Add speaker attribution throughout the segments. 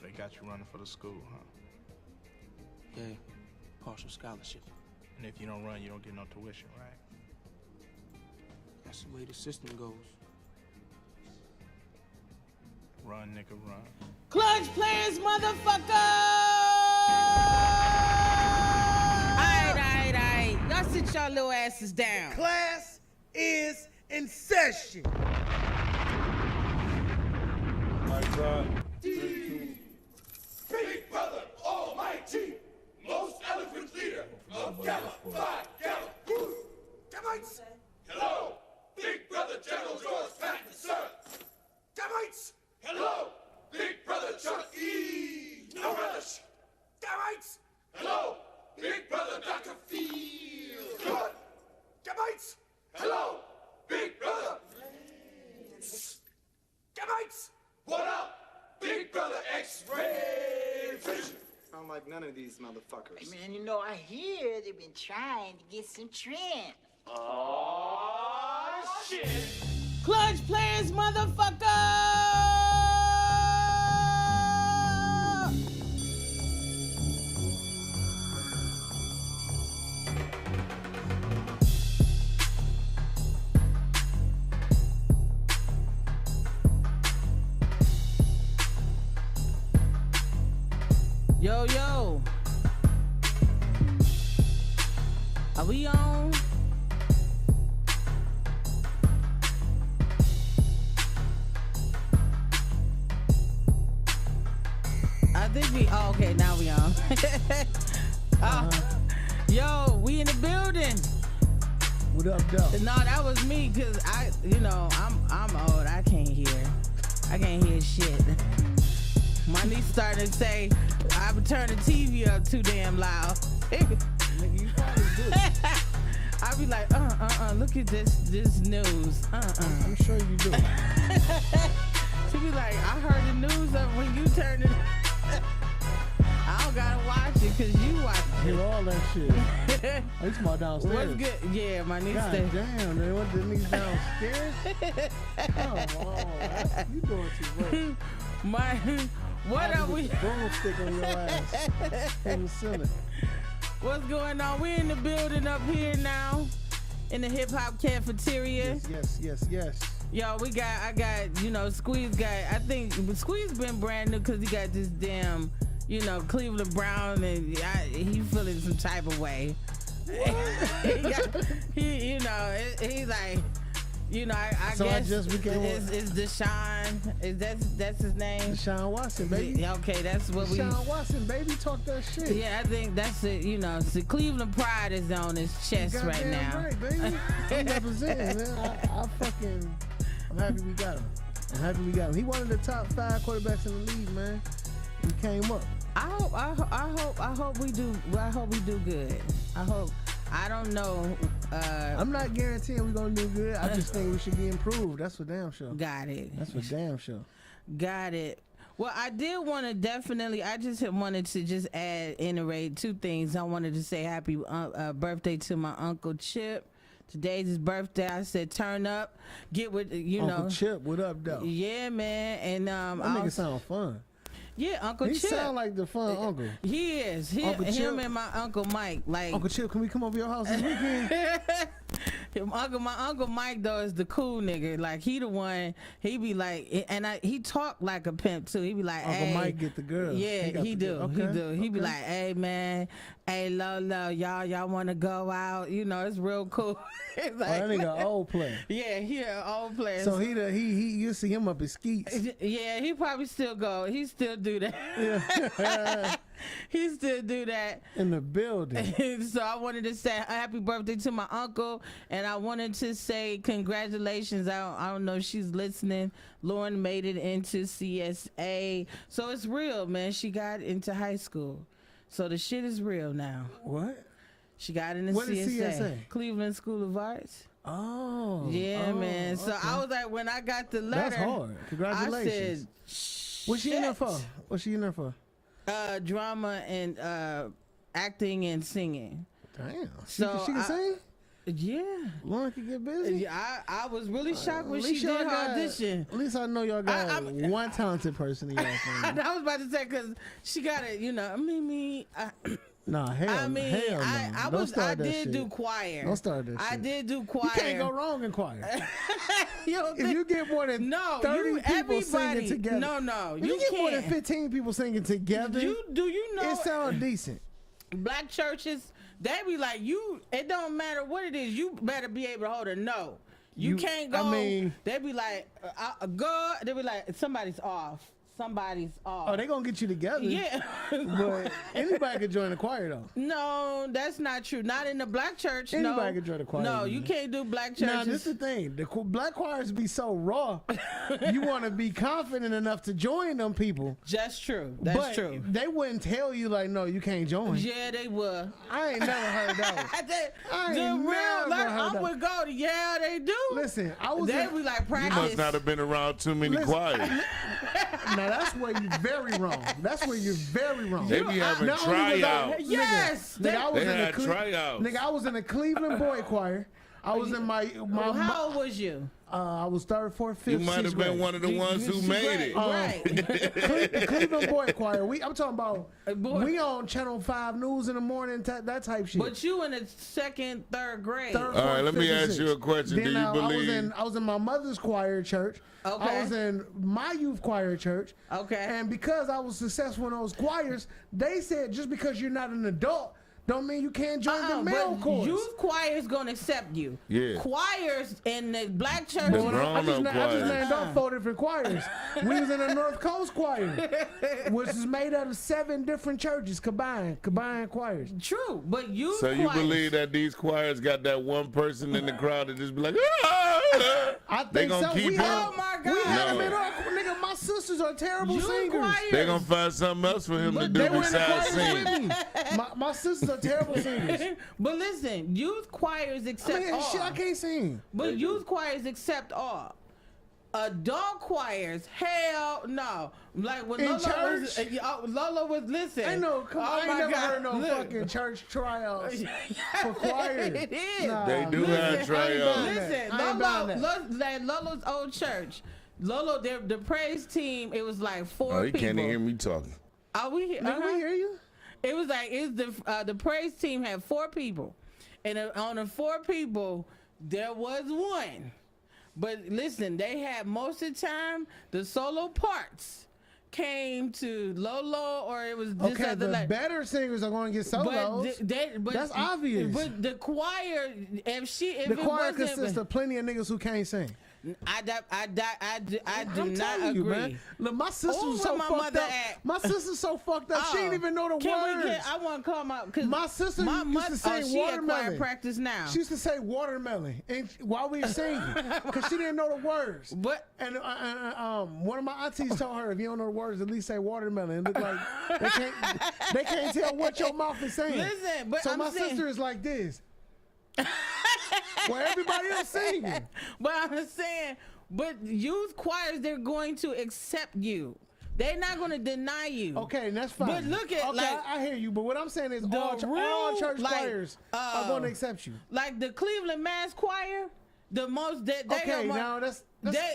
Speaker 1: They got you running for the school, huh?
Speaker 2: Yeah, partial scholarship.
Speaker 1: And if you don't run, you don't get no tuition, right?
Speaker 2: That's the way the system goes.
Speaker 1: Run, nigga, run.
Speaker 3: Clutch players, motherfucker! Alright. Y'all sit y'all little asses down.
Speaker 4: Class is in session.
Speaker 5: Big brother, almighty, most eloquent leader of Gamma Phi Gamma Group. Gamites, hello. Big brother, General George Patton, sir. Gamites, hello. Big brother, Chuck E. Norris. Gamites, hello. Big brother, Dr. Field. Good. Gamites, hello. Big brother. Gamites, what up? Big brother X-ray vision.
Speaker 6: Sound like none of these motherfuckers.
Speaker 7: Hey man, you know, I hear they've been trying to get some trim.
Speaker 5: Oh, shit.
Speaker 3: Clutch players, motherfucker! Yo. Are we on? I think we, oh, okay, now we on. Yo, we in the building.
Speaker 4: What up, though?
Speaker 3: No, that was me, cause I'm old. I can't hear shit. My niece started to say, I would turn the TV up too damn loud.
Speaker 4: Nigga, you probably do.
Speaker 3: I be like, look at this news.
Speaker 4: I'm sure you do.
Speaker 3: She be like, I heard the news of when you turn it. I don't gotta watch it because you watch it.
Speaker 4: Hear all that shit. Oh, you small downstairs.
Speaker 3: What's good? Yeah, my niece
Speaker 4: God
Speaker 3: said.
Speaker 4: damn, man. What the niggas downstairs? Come on. You doing too much.
Speaker 3: What are we?
Speaker 4: Broomstick on your ass. In the center.
Speaker 3: What's going on? We in the building up here now. In the hip hop cafeteria.
Speaker 4: Yes.
Speaker 3: Yo, I got, Squeeze I think Squeeze been brand new because he got this damn, Cleveland Brown and he feeling some type of way. He's like, I
Speaker 4: So
Speaker 3: guess
Speaker 4: I just became
Speaker 3: it's Deshaun. That's his name?
Speaker 4: Deshaun Watson, baby.
Speaker 3: Okay, that's what
Speaker 4: Deshaun Watson, baby. Talk that shit.
Speaker 3: Yeah, I think that's it. The Cleveland pride is on his chest right now.
Speaker 4: Right, baby. I'm representing, man. I'm happy we got him. He one of the top 5 quarterbacks in the league, man. He came up.
Speaker 3: I hope we do. I hope we do good. I don't know.
Speaker 4: I'm not guaranteeing we're gonna do good. I just think we should be improved. That's for damn sure.
Speaker 3: Got it.
Speaker 4: That's for damn sure.
Speaker 3: Got it. Well, I did want to definitely. I just wanted to just iterate 2 things. I wanted to say happy birthday to my Uncle Chip. Today's his birthday. I said turn up, get with
Speaker 4: Uncle Chip, what up, though?
Speaker 3: Yeah, man. And
Speaker 4: that nigga sound fun.
Speaker 3: Yeah, Uncle Chip.
Speaker 4: He sound like the fun uncle.
Speaker 3: He is. Him and my Uncle Mike. Like
Speaker 4: Uncle Chip, can we come over your house this weekend?
Speaker 3: My Uncle Mike though is the cool nigga. Like he the one. He be like, and he talk like a pimp too. He be like,
Speaker 4: Uncle
Speaker 3: hey,
Speaker 4: Mike get the girl.
Speaker 3: Yeah, he do.
Speaker 4: Okay.
Speaker 3: He do. He be like, hey man, hey Lolo, y'all want to go out? It's real cool. It's like,
Speaker 4: that nigga old player.
Speaker 3: Yeah, he an old player.
Speaker 4: So he you see him up his skeets.
Speaker 3: Yeah, he probably still go. He still do that.
Speaker 4: Yeah.
Speaker 3: He still do that
Speaker 4: In the building.
Speaker 3: So I wanted to say happy birthday to my uncle, and I wanted to say congratulations. I don't know if she's listening. Lauren made it into CSA, so it's real, man. She got into high school, so the shit is real now.
Speaker 4: What?
Speaker 3: She got into
Speaker 4: What is CSA?
Speaker 3: Cleveland School of Arts.
Speaker 4: Oh.
Speaker 3: Yeah, man. So
Speaker 4: okay.
Speaker 3: I was like, when I got the letter,
Speaker 4: That's hard. Congratulations.
Speaker 3: I said,
Speaker 4: What's she in there for? What's she in there for?
Speaker 3: Drama and acting and singing.
Speaker 4: Damn.
Speaker 3: So
Speaker 4: she can sing?
Speaker 3: Yeah.
Speaker 4: Lauren can get busy.
Speaker 3: Yeah, I was really shocked when
Speaker 4: At
Speaker 3: she
Speaker 4: least
Speaker 3: did
Speaker 4: y'all
Speaker 3: her
Speaker 4: got-
Speaker 3: audition.
Speaker 4: At least I know y'all got
Speaker 3: I'm-
Speaker 4: one talented person in y'all family.
Speaker 3: I was about to say because she got it, you know.
Speaker 4: Nah, hell,
Speaker 3: I mean,
Speaker 4: hell no.
Speaker 3: I
Speaker 4: Don't start
Speaker 3: I
Speaker 4: that
Speaker 3: did
Speaker 4: shit.
Speaker 3: do choir.
Speaker 4: Don't start that
Speaker 3: I
Speaker 4: shit.
Speaker 3: did do
Speaker 4: You
Speaker 3: choir.
Speaker 4: can't go wrong in choir.
Speaker 3: You don't
Speaker 4: If
Speaker 3: think-
Speaker 4: you get more than
Speaker 3: no,
Speaker 4: 30
Speaker 3: you
Speaker 4: people
Speaker 3: everybody.
Speaker 4: singing together,
Speaker 3: No,
Speaker 4: if
Speaker 3: you
Speaker 4: you get more than
Speaker 3: can't.
Speaker 4: 15 people singing together,
Speaker 3: You know
Speaker 4: it sounds decent.
Speaker 3: black churches, they be like, it don't matter what it is, you better be able to hold a note. You can't go.
Speaker 4: I mean-
Speaker 3: they be like, go. They be like, somebody's off.
Speaker 4: Oh, they gonna get you together.
Speaker 3: Yeah.
Speaker 4: But anybody can join the choir though.
Speaker 3: No, that's not true. Not in the black church.
Speaker 4: Anybody
Speaker 3: no.
Speaker 4: can join the choir,
Speaker 3: No,
Speaker 4: man.
Speaker 3: you can't do black churches.
Speaker 4: Now, this is the thing. The black choirs be so raw. You want to be confident enough to join them people.
Speaker 3: That's true. That's
Speaker 4: but
Speaker 3: true.
Speaker 4: They wouldn't tell you like, no, you can't join.
Speaker 3: Yeah, they would.
Speaker 4: I ain't never heard that. I
Speaker 3: The
Speaker 4: ain't
Speaker 3: real,
Speaker 4: never
Speaker 3: like,
Speaker 4: heard
Speaker 3: I'm
Speaker 4: that.
Speaker 3: with Goldie. Yeah, they do.
Speaker 4: Listen, I was
Speaker 3: They
Speaker 4: in,
Speaker 3: be like
Speaker 8: You
Speaker 3: practice.
Speaker 8: must not have been around too many
Speaker 4: Listen,
Speaker 8: choirs.
Speaker 4: now that's where you're very wrong. That's where you're very wrong.
Speaker 8: They be having
Speaker 4: Not only was I-
Speaker 8: tryouts.
Speaker 3: Yes.
Speaker 4: Nigga, I was
Speaker 8: They
Speaker 4: in the
Speaker 8: had tryouts.
Speaker 4: Nigga, I was in the Cleveland boy choir. I was in my
Speaker 3: Well, how old was you?
Speaker 4: I was third, fourth, fifth.
Speaker 8: You might have
Speaker 4: sixth
Speaker 8: been
Speaker 4: grade.
Speaker 8: one of the ones who made it.
Speaker 3: Right.
Speaker 4: The Cleveland boy choir. I'm talking about.
Speaker 3: Boy.
Speaker 4: We on Channel 5 News in the morning. That type shit.
Speaker 3: But you in the second, third grade.
Speaker 4: Third,
Speaker 8: All right,
Speaker 4: fourth,
Speaker 8: let me
Speaker 4: fifth, and
Speaker 8: ask you
Speaker 4: sixth.
Speaker 8: a question.
Speaker 4: Then,
Speaker 8: Do you believe?
Speaker 4: I was in my mother's choir church.
Speaker 3: Okay.
Speaker 4: I was in my youth choir church.
Speaker 3: Okay.
Speaker 4: And because I was successful in those choirs, they said just because you're not an adult, don't mean you can't join the male
Speaker 3: but
Speaker 4: chorus.
Speaker 3: youth choirs gonna accept you.
Speaker 8: Yeah.
Speaker 3: Choirs in the black church.
Speaker 8: That's
Speaker 4: I
Speaker 8: grown
Speaker 4: just,
Speaker 8: up
Speaker 4: I just
Speaker 8: choirs.
Speaker 4: named off 4 different choirs. We was in a North Coast choir, which is made out of 7 different churches combined choirs.
Speaker 3: True, but youth
Speaker 8: So you
Speaker 3: choirs.
Speaker 8: believe that these choirs got that one person in the crowd that just be like,
Speaker 4: I
Speaker 8: they
Speaker 4: think
Speaker 8: gonna
Speaker 4: so.
Speaker 8: keep
Speaker 4: We
Speaker 8: him?
Speaker 3: Oh my God.
Speaker 4: We had
Speaker 8: No.
Speaker 4: them in our nigga. My sisters are terrible
Speaker 3: Youth
Speaker 4: singers.
Speaker 3: choirs.
Speaker 8: they gonna find something else for him to
Speaker 4: But
Speaker 8: do
Speaker 4: they were in the
Speaker 8: besides
Speaker 4: choir
Speaker 8: sing.
Speaker 4: with me. My sisters are terrible singers.
Speaker 3: But listen, youth choirs accept all.
Speaker 4: Shit, I can't sing.
Speaker 3: But youth choirs accept all. Adult choirs, hell no. Like when
Speaker 4: In
Speaker 3: Lola was,
Speaker 4: church?
Speaker 3: Lola was listen.
Speaker 4: I know. Come on,
Speaker 3: Oh
Speaker 4: I ain't
Speaker 3: my
Speaker 4: never
Speaker 3: God,
Speaker 4: heard no
Speaker 3: look.
Speaker 4: fucking church tryouts for choir.
Speaker 3: It is.
Speaker 4: Nah,
Speaker 8: They do
Speaker 4: listen,
Speaker 8: have
Speaker 4: I ain't
Speaker 8: tryouts.
Speaker 4: buying that.
Speaker 3: Listen,
Speaker 4: I ain't buying that.
Speaker 3: Lolo's old church. Lolo, the praise team. It was like 4
Speaker 8: Oh, he
Speaker 3: people.
Speaker 8: can't even hear me talking.
Speaker 3: Are we here?
Speaker 4: Nigga, we hear you.
Speaker 3: It was like the praise team had 4 people, and on the 4 people there was one. But listen, they had most of the time the solo parts came to Lolo, or it was this
Speaker 4: Okay,
Speaker 3: other
Speaker 4: the
Speaker 3: like.
Speaker 4: better singers are going to get solos.
Speaker 3: But
Speaker 4: That's obvious.
Speaker 3: But the choir, if
Speaker 4: The
Speaker 3: it
Speaker 4: choir
Speaker 3: wasn't,
Speaker 4: consists of plenty of niggas who can't sing.
Speaker 3: I do
Speaker 4: I'm
Speaker 3: not
Speaker 4: telling
Speaker 3: agree.
Speaker 4: you, man. Look, my sister's
Speaker 3: Where
Speaker 4: so
Speaker 3: my
Speaker 4: fucked
Speaker 3: mother
Speaker 4: up.
Speaker 3: at?
Speaker 4: My sister's so fucked up. She
Speaker 3: Oh,
Speaker 4: didn't even know the
Speaker 3: can
Speaker 4: words.
Speaker 3: I want to call my because
Speaker 4: My sister
Speaker 3: my
Speaker 4: used
Speaker 3: mother,
Speaker 4: to say
Speaker 3: she at choir
Speaker 4: watermelon.
Speaker 3: practice now.
Speaker 4: She used to say watermelon and while we were singing because she didn't know the words.
Speaker 3: But
Speaker 4: And one of my aunties told her, if you don't know the words, at least say watermelon. It look like they can't tell what your mouth is saying.
Speaker 3: Listen, but
Speaker 4: so
Speaker 3: I'm
Speaker 4: my
Speaker 3: saying-
Speaker 4: sister is like this. Where everybody else singing.
Speaker 3: But I'm saying, but youth choirs, they're going to accept you. They're not going to deny you.
Speaker 4: Okay, and that's fine.
Speaker 3: But look at,
Speaker 4: okay,
Speaker 3: like,
Speaker 4: I hear you. But what I'm saying is
Speaker 3: the
Speaker 4: all
Speaker 3: real,
Speaker 4: church
Speaker 3: like,
Speaker 4: choirs are going to accept you.
Speaker 3: Like the Cleveland Mass Choir, the most that they
Speaker 4: Okay,
Speaker 3: are more-
Speaker 4: now that's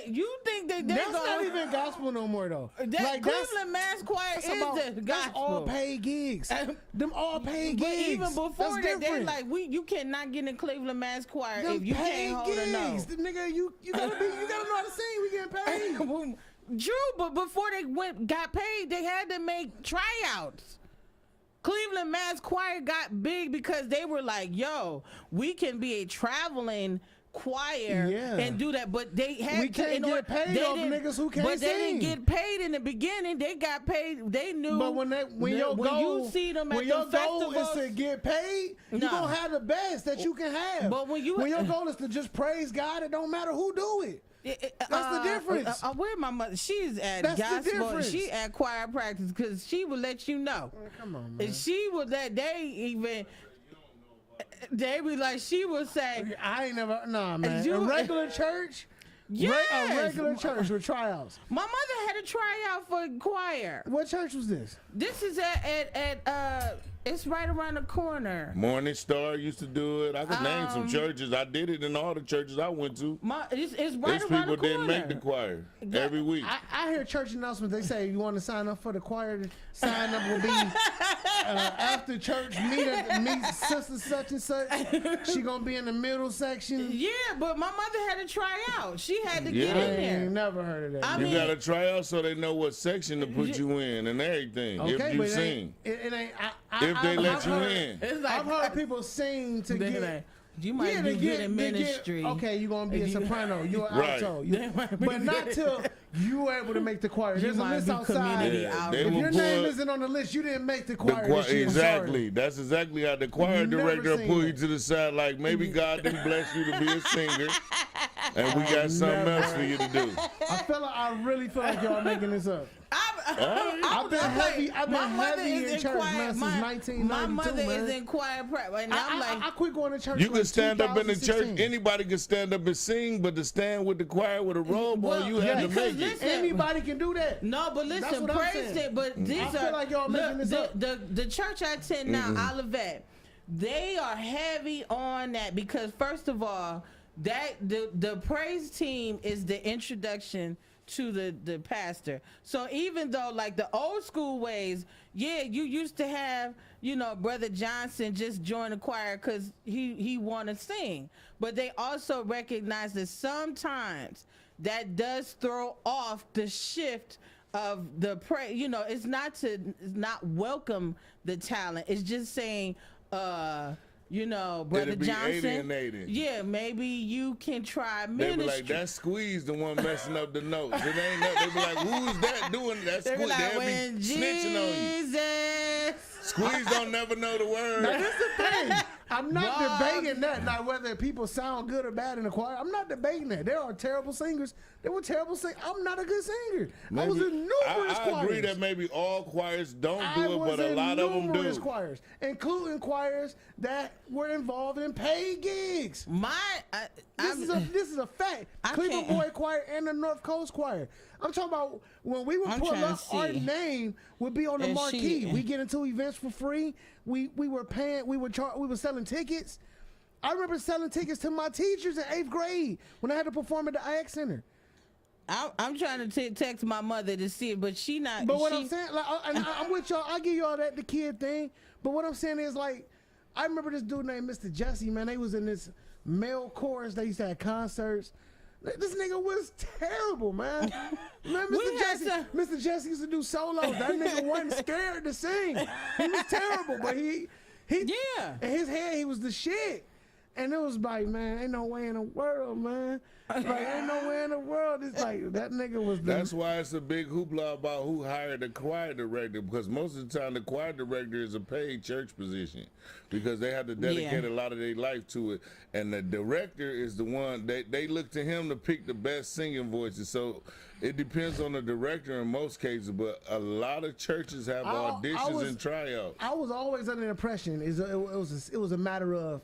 Speaker 3: you think that they're
Speaker 4: that's not
Speaker 3: going
Speaker 4: even gospel no more though.
Speaker 3: that Cleveland Mass Choir
Speaker 4: that's
Speaker 3: is
Speaker 4: about-
Speaker 3: the
Speaker 4: that's
Speaker 3: gospel.
Speaker 4: all paid gigs. Them all paid
Speaker 3: But
Speaker 4: gigs.
Speaker 3: even before
Speaker 4: that's
Speaker 3: that, they're
Speaker 4: different.
Speaker 3: like, you cannot get in Cleveland Mass Choir
Speaker 4: Them
Speaker 3: if you
Speaker 4: paid
Speaker 3: can't hold a note.
Speaker 4: The nigga, you gotta know how to sing. We getting paid.
Speaker 3: True, but before they got paid, they had to make tryouts. Cleveland Mass Choir got big because they were like, yo, we can be a traveling choir
Speaker 4: Yeah.
Speaker 3: and do that, but they had
Speaker 4: We can't get paid off niggas who can't
Speaker 3: But they
Speaker 4: sing.
Speaker 3: didn't get paid in the beginning. They got paid. They knew.
Speaker 4: But when your goal,
Speaker 3: you see them at
Speaker 4: when
Speaker 3: the
Speaker 4: your goal
Speaker 3: festivals,
Speaker 4: is to get paid,
Speaker 3: No.
Speaker 4: you gonna have the best that you can have.
Speaker 3: But when
Speaker 4: your goal is to just praise God, it don't matter who do it. That's the difference.
Speaker 3: Where my mother? She's at
Speaker 4: That's the
Speaker 3: gospel.
Speaker 4: difference.
Speaker 3: She at choir practice because she would let you know.
Speaker 4: Come on, man.
Speaker 3: And she would let they be like, she would say,
Speaker 4: I ain't never, nah, man.
Speaker 3: You-
Speaker 4: A regular church,
Speaker 3: yes.
Speaker 4: a regular church with tryouts.
Speaker 3: My mother had a tryout for choir.
Speaker 4: What church was this?
Speaker 3: This is at It's right around the corner.
Speaker 8: Morning Star used to do it. I could name some churches. I did it in all the churches I went to.
Speaker 3: It's right
Speaker 8: These
Speaker 3: around
Speaker 8: people
Speaker 3: the corner.
Speaker 8: didn't make the choir every week.
Speaker 4: I hear church announcements. They say you want to sign up for the choir. Sign up will be after church. Meet sister such and such. She gonna be in the middle section.
Speaker 3: Yeah, but my mother had to try out. She had to
Speaker 8: Yeah.
Speaker 3: get
Speaker 4: I
Speaker 3: in there.
Speaker 4: ain't never heard of that.
Speaker 3: I
Speaker 8: You
Speaker 3: mean-
Speaker 8: gotta try out so they know what section to put you in and everything.
Speaker 4: Okay,
Speaker 8: if you
Speaker 4: but
Speaker 8: sing,
Speaker 4: it ain't.
Speaker 8: if they let
Speaker 4: I've
Speaker 8: you
Speaker 4: heard-
Speaker 8: in.
Speaker 3: It's like
Speaker 4: I've heard people sing to
Speaker 3: they
Speaker 4: get.
Speaker 3: like, you might
Speaker 4: Yeah,
Speaker 3: do
Speaker 4: to
Speaker 3: good in
Speaker 4: to
Speaker 3: ministry.
Speaker 4: okay, you're gonna be a
Speaker 3: You-
Speaker 4: soprano. You're an
Speaker 8: Right.
Speaker 4: alto.
Speaker 3: They might be
Speaker 4: But not
Speaker 3: good.
Speaker 4: till you were able to make the choir.
Speaker 3: You
Speaker 4: There's a
Speaker 3: might
Speaker 4: list
Speaker 3: be
Speaker 4: outside.
Speaker 3: community
Speaker 8: Yeah,
Speaker 3: out.
Speaker 8: they
Speaker 4: If
Speaker 8: will
Speaker 4: your name
Speaker 8: pull-
Speaker 4: isn't on the list, you didn't make the
Speaker 8: The
Speaker 4: choir.
Speaker 8: choir,
Speaker 4: this year. I'm
Speaker 8: exactly.
Speaker 4: sorry.
Speaker 8: That's exactly how the choir
Speaker 4: Never
Speaker 8: director will
Speaker 4: seen
Speaker 8: pull
Speaker 4: that.
Speaker 8: you to the side. Like maybe God didn't bless you to be a singer, and we got something
Speaker 4: never-
Speaker 8: else for you to do.
Speaker 4: I really feel like y'all making this up.
Speaker 3: I've
Speaker 4: been heavy- I've been
Speaker 3: my mother
Speaker 4: heavy
Speaker 3: is
Speaker 4: in church,
Speaker 3: choir-
Speaker 4: man, since
Speaker 3: my-
Speaker 4: 1992,
Speaker 3: My mother
Speaker 4: man.
Speaker 3: is in choir prep, and I'm like,
Speaker 4: I quit going to church.
Speaker 8: You
Speaker 4: like
Speaker 8: can stand up in the church.
Speaker 4: 2016.
Speaker 8: Anybody can stand up and sing, but to stand with the choir with a robe
Speaker 3: Well,
Speaker 8: on, you had to
Speaker 3: because
Speaker 8: make it.
Speaker 3: listen,
Speaker 4: Anybody can do that.
Speaker 3: no, but
Speaker 4: That's
Speaker 3: listen,
Speaker 4: what I'm
Speaker 3: praise
Speaker 4: saying.
Speaker 3: it. But these
Speaker 4: I
Speaker 3: are
Speaker 4: feel like y'all making this up.
Speaker 3: the church I attend now, Olivet. They are heavy on that because first of all, that the praise team is the introduction to the pastor. So even though like the old school ways, yeah, you used to have, Brother Johnson just join the choir because he want to sing. But they also recognize that sometimes that does throw off the shift of the prayer. It's not welcome the talent. It's just saying, Brother
Speaker 8: It'll be
Speaker 3: Johnson.
Speaker 8: alienating.
Speaker 3: Yeah, maybe you can try
Speaker 8: They
Speaker 3: ministry.
Speaker 8: be like, that Squeeze the one messing up the notes. It ain't that. They be like, who's that doing that?
Speaker 3: They be
Speaker 8: Squeeze.
Speaker 3: like,
Speaker 8: They'll
Speaker 3: when
Speaker 8: be snitching on you.
Speaker 3: Jesus.
Speaker 8: Squeeze don't never know the
Speaker 4: Now,
Speaker 8: word.
Speaker 4: this is the thing. I'm not
Speaker 3: Bob.
Speaker 4: debating that. Now, whether people sound good or bad in the choir, I'm not debating that. There are terrible singers. There were terrible singers. I'm not a good singer. I was in numerous
Speaker 8: I
Speaker 4: choirs.
Speaker 8: agree that maybe all choirs don't
Speaker 4: I
Speaker 8: do it,
Speaker 4: was
Speaker 8: but a
Speaker 4: in
Speaker 8: lot of them
Speaker 4: numerous
Speaker 8: do.
Speaker 4: choirs, including choirs that were involved in paid gigs. This is a fact.
Speaker 3: I
Speaker 4: Cleveland
Speaker 3: can't-
Speaker 4: Boy Choir and the North Coast Choir. I'm talking about when we would
Speaker 3: I'm
Speaker 4: pull
Speaker 3: trying to
Speaker 4: up, our
Speaker 3: see.
Speaker 4: name would be on the
Speaker 3: And
Speaker 4: marquee.
Speaker 3: she-
Speaker 4: We get into events for free. We were paying. We were selling tickets. I remember selling tickets to my teachers in 8th grade when I had to perform at the IX Center.
Speaker 3: I'm trying to text my mother to see it, but she not.
Speaker 4: But what
Speaker 3: she,
Speaker 4: I'm saying, like, I'm with y'all. I give y'all that the kid thing. But what I'm saying is, like, I remember this dude named Mr. Jesse. Man, they was in this male chorus. They used to have concerts. This nigga was terrible, man. Man,
Speaker 3: We
Speaker 4: Mr.
Speaker 3: had
Speaker 4: Jesse,
Speaker 3: some-
Speaker 4: Mr. Jesse used to do solos. That nigga wasn't scared to sing. He was terrible, but he
Speaker 3: Yeah.
Speaker 4: in his head he was the shit. And it was like, man, ain't no way in the world, man. Like, ain't no way in the world. It's like that nigga was the
Speaker 8: That's why it's a big hoopla about who hired the choir director, because most of the time the choir director is a paid church position because they have to dedicate
Speaker 3: Yeah.
Speaker 8: a lot of their life to it. And the director is the one, they look to him to pick the best singing voices. So it depends on the director in most cases, but a lot of churches have auditions and tryouts.
Speaker 4: I was always under the impression it was a matter of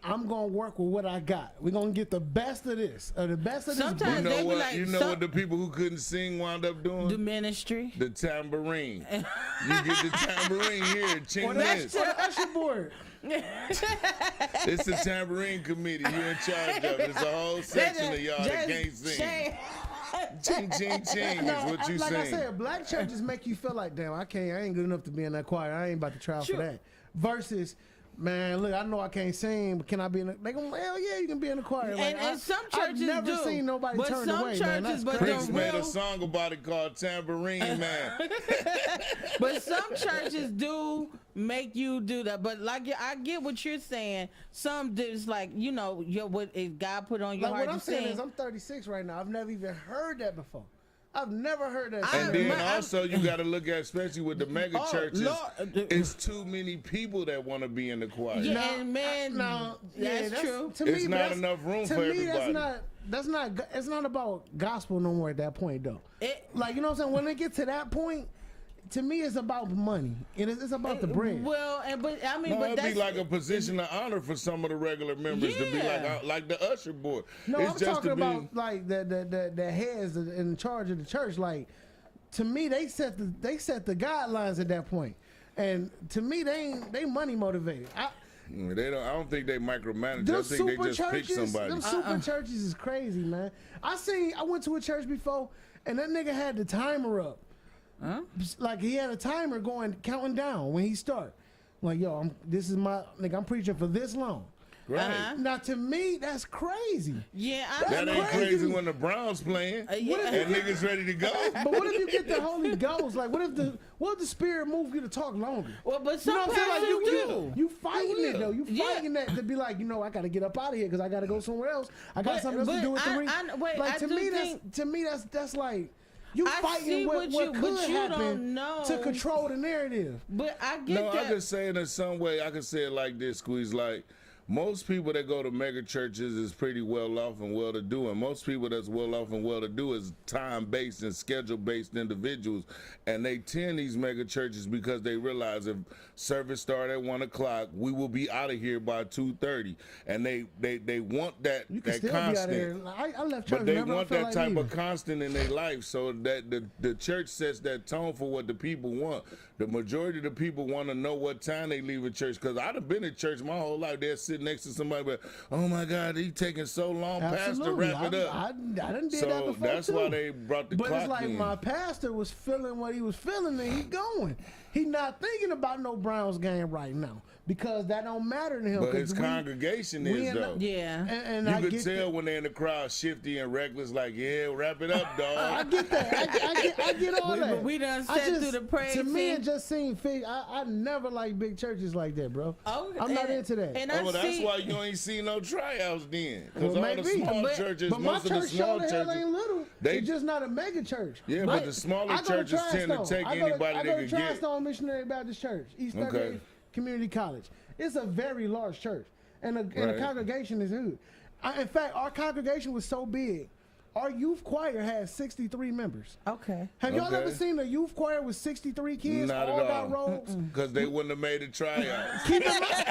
Speaker 4: I'm gonna work with what I got. We're gonna get the best of this, or the best of
Speaker 3: Sometimes
Speaker 8: You
Speaker 4: this.
Speaker 3: they
Speaker 8: know
Speaker 3: be
Speaker 8: what?
Speaker 3: like,
Speaker 8: You know
Speaker 3: some-
Speaker 8: what the people who couldn't sing wound up doing?
Speaker 3: the ministry.
Speaker 8: The tambourine. You get the tambourine here, ching this.
Speaker 4: On the usher board.
Speaker 8: It's the tambourine committee. You're in charge of it. It's a whole section of y'all that can't sing. Ching, ching, ching is what you
Speaker 4: like I
Speaker 8: sing.
Speaker 4: said, black churches make you feel like, damn, I ain't good enough to be in that choir. I ain't about to try for
Speaker 3: Sure.
Speaker 4: that. Versus, man, look, I know I can't sing, but can I be in the? They go, hell yeah, you can be in the choir. Like,
Speaker 3: And some churches
Speaker 4: I've never
Speaker 3: do.
Speaker 4: seen nobody
Speaker 3: but
Speaker 4: turn
Speaker 3: some
Speaker 4: away,
Speaker 3: churches,
Speaker 4: man. That's
Speaker 3: but
Speaker 4: crazy.
Speaker 8: Prince
Speaker 3: the
Speaker 8: made
Speaker 3: real,
Speaker 8: a song about it called Tambourine Man.
Speaker 3: but some churches do make you do that. But like I get what you're saying. Some do, it's like what if God put on your
Speaker 4: Like
Speaker 3: heart
Speaker 4: what I'm
Speaker 3: to
Speaker 4: saying
Speaker 3: sing.
Speaker 4: is, I'm 36 right now. I've never even heard that before. I've never heard that.
Speaker 8: And
Speaker 4: shit.
Speaker 8: then also you got to look at, especially with the mega
Speaker 3: Oh,
Speaker 8: churches,
Speaker 3: Lord.
Speaker 8: it's too many people that want to be in the choir.
Speaker 3: Yeah, and man, that's true.
Speaker 4: To
Speaker 8: It's
Speaker 4: me,
Speaker 8: not
Speaker 4: that's-
Speaker 8: enough room
Speaker 4: to
Speaker 8: for
Speaker 4: me,
Speaker 8: everybody.
Speaker 4: It's not about gospel no more at that point though. Like, you know what I'm saying? When they get to that point, to me, it's about money. It's about the bread.
Speaker 3: Well, but I mean,
Speaker 8: No,
Speaker 3: but
Speaker 8: it'd
Speaker 3: that's
Speaker 8: be like a position of honor for some of the regular members to be
Speaker 3: Yeah.
Speaker 8: like the usher board.
Speaker 4: No,
Speaker 8: it's
Speaker 4: I'm
Speaker 8: just
Speaker 4: talking
Speaker 8: to be,
Speaker 4: about like the heads in charge of the church. Like, to me, they set the guidelines at that point. And to me, they money motivated.
Speaker 8: They don't. I don't think they micromanage.
Speaker 4: Them
Speaker 8: I think they
Speaker 4: super
Speaker 8: just pick
Speaker 4: churches,
Speaker 8: somebody.
Speaker 4: them super churches is crazy, man. I went to a church before, and that nigga had the timer up. Like he had a timer going, counting down when he start. Like, yo, this is my nigga. I'm preaching for this long.
Speaker 8: Right.
Speaker 4: Now, to me, that's crazy.
Speaker 3: Yeah,
Speaker 8: That ain't crazy when the Browns playing
Speaker 3: yeah.
Speaker 8: and niggas ready to go.
Speaker 4: But what if you get the Holy Ghost? Like, what if the Spirit move you to talk longer?
Speaker 3: Well, but
Speaker 4: You
Speaker 3: some
Speaker 4: know what I'm saying? Like,
Speaker 3: pastors do.
Speaker 4: you fighting
Speaker 8: You
Speaker 4: it
Speaker 8: will.
Speaker 4: though. You
Speaker 3: Yeah.
Speaker 4: fighting that to be like, I got to get up out of here because I got to go somewhere else. I got
Speaker 3: But-
Speaker 4: something else to
Speaker 3: but
Speaker 4: do with the ring.
Speaker 3: wait,
Speaker 4: Like
Speaker 3: I
Speaker 4: to
Speaker 3: do
Speaker 4: me,
Speaker 3: think-
Speaker 4: that's like you
Speaker 3: I see
Speaker 4: fighting what
Speaker 3: what
Speaker 4: could
Speaker 3: you don't
Speaker 4: happen
Speaker 3: know.
Speaker 4: to control the narrative.
Speaker 3: But I get
Speaker 8: No,
Speaker 3: that.
Speaker 8: I could say it in some way. I could say it like this, Squeeze. Like, most people that go to mega churches is pretty well off and well to do, and most people that's well off and well to do is time based and schedule based individuals, and they attend these mega churches because they realize if service start at 1 o'clock, we will be out of here by 2:30, and they want that
Speaker 4: You can
Speaker 8: that
Speaker 4: still be out
Speaker 8: constant.
Speaker 4: there. I left church.
Speaker 8: But they
Speaker 4: whenever I
Speaker 8: want
Speaker 4: felt
Speaker 8: that
Speaker 4: like
Speaker 8: type
Speaker 4: leaving.
Speaker 8: of constant in their life, so that the church sets that tone for what the people want. The majority of the people want to know what time they leave a church, because I'd have been in church my whole life. They're sitting next to somebody, but oh my God, he taking so long, Pastor,
Speaker 4: Absolutely.
Speaker 8: wrap it up.
Speaker 4: I done did
Speaker 8: So
Speaker 4: that before
Speaker 8: that's
Speaker 4: too.
Speaker 8: why they brought the
Speaker 4: But
Speaker 8: clock
Speaker 4: it's like
Speaker 8: in.
Speaker 4: my pastor was feeling what he was feeling and he going. He not thinking about no Browns game right now because that don't matter to him.
Speaker 8: But
Speaker 4: 'cause
Speaker 8: his
Speaker 4: we-
Speaker 8: congregation
Speaker 4: we
Speaker 8: is
Speaker 4: in
Speaker 8: though.
Speaker 3: Yeah.
Speaker 4: And
Speaker 8: You
Speaker 4: I
Speaker 8: could
Speaker 4: get
Speaker 8: tell
Speaker 4: that.
Speaker 8: when they're in the crowd, shifty and reckless, like, yeah, wrap it up,
Speaker 4: I
Speaker 8: dog.
Speaker 4: get that. I get all that.
Speaker 3: we done
Speaker 4: I
Speaker 3: sat through the praise
Speaker 4: To me,
Speaker 3: team.
Speaker 4: it just seemed fit. I never like big churches like that, bro.
Speaker 3: Oh,
Speaker 4: I'm not
Speaker 3: and-
Speaker 4: into that.
Speaker 3: And I
Speaker 8: Oh, well, that's
Speaker 3: see,
Speaker 8: why you ain't see no tryouts then. Because
Speaker 4: Well,
Speaker 8: all the
Speaker 4: maybe.
Speaker 8: small
Speaker 3: But-
Speaker 8: churches,
Speaker 4: But my
Speaker 8: most of the
Speaker 4: church
Speaker 8: small
Speaker 4: show the hell
Speaker 8: churches,
Speaker 4: ain't little.
Speaker 8: they-
Speaker 4: It's just not a mega church.
Speaker 8: Yeah, but the smaller
Speaker 4: I go to
Speaker 8: churches tend to
Speaker 4: Tristone.
Speaker 8: take
Speaker 4: I go to-
Speaker 8: anybody
Speaker 4: I
Speaker 8: they
Speaker 4: go
Speaker 8: can
Speaker 4: to
Speaker 8: get.
Speaker 4: Tristone Missionary Baptist Church, East
Speaker 8: Okay.
Speaker 4: 38th Community College. It's a very large church, and the
Speaker 8: Right.
Speaker 4: congregation is huge. In fact, our congregation was so big, our youth choir had 63 members.
Speaker 3: okay.
Speaker 4: Have y'all
Speaker 8: Okay.
Speaker 4: ever seen a youth choir with 63 kids?
Speaker 8: Not
Speaker 4: all
Speaker 8: at
Speaker 4: got
Speaker 8: all.
Speaker 4: robes.
Speaker 8: Because they wouldn't have made a tryout.
Speaker 4: Keep in mind,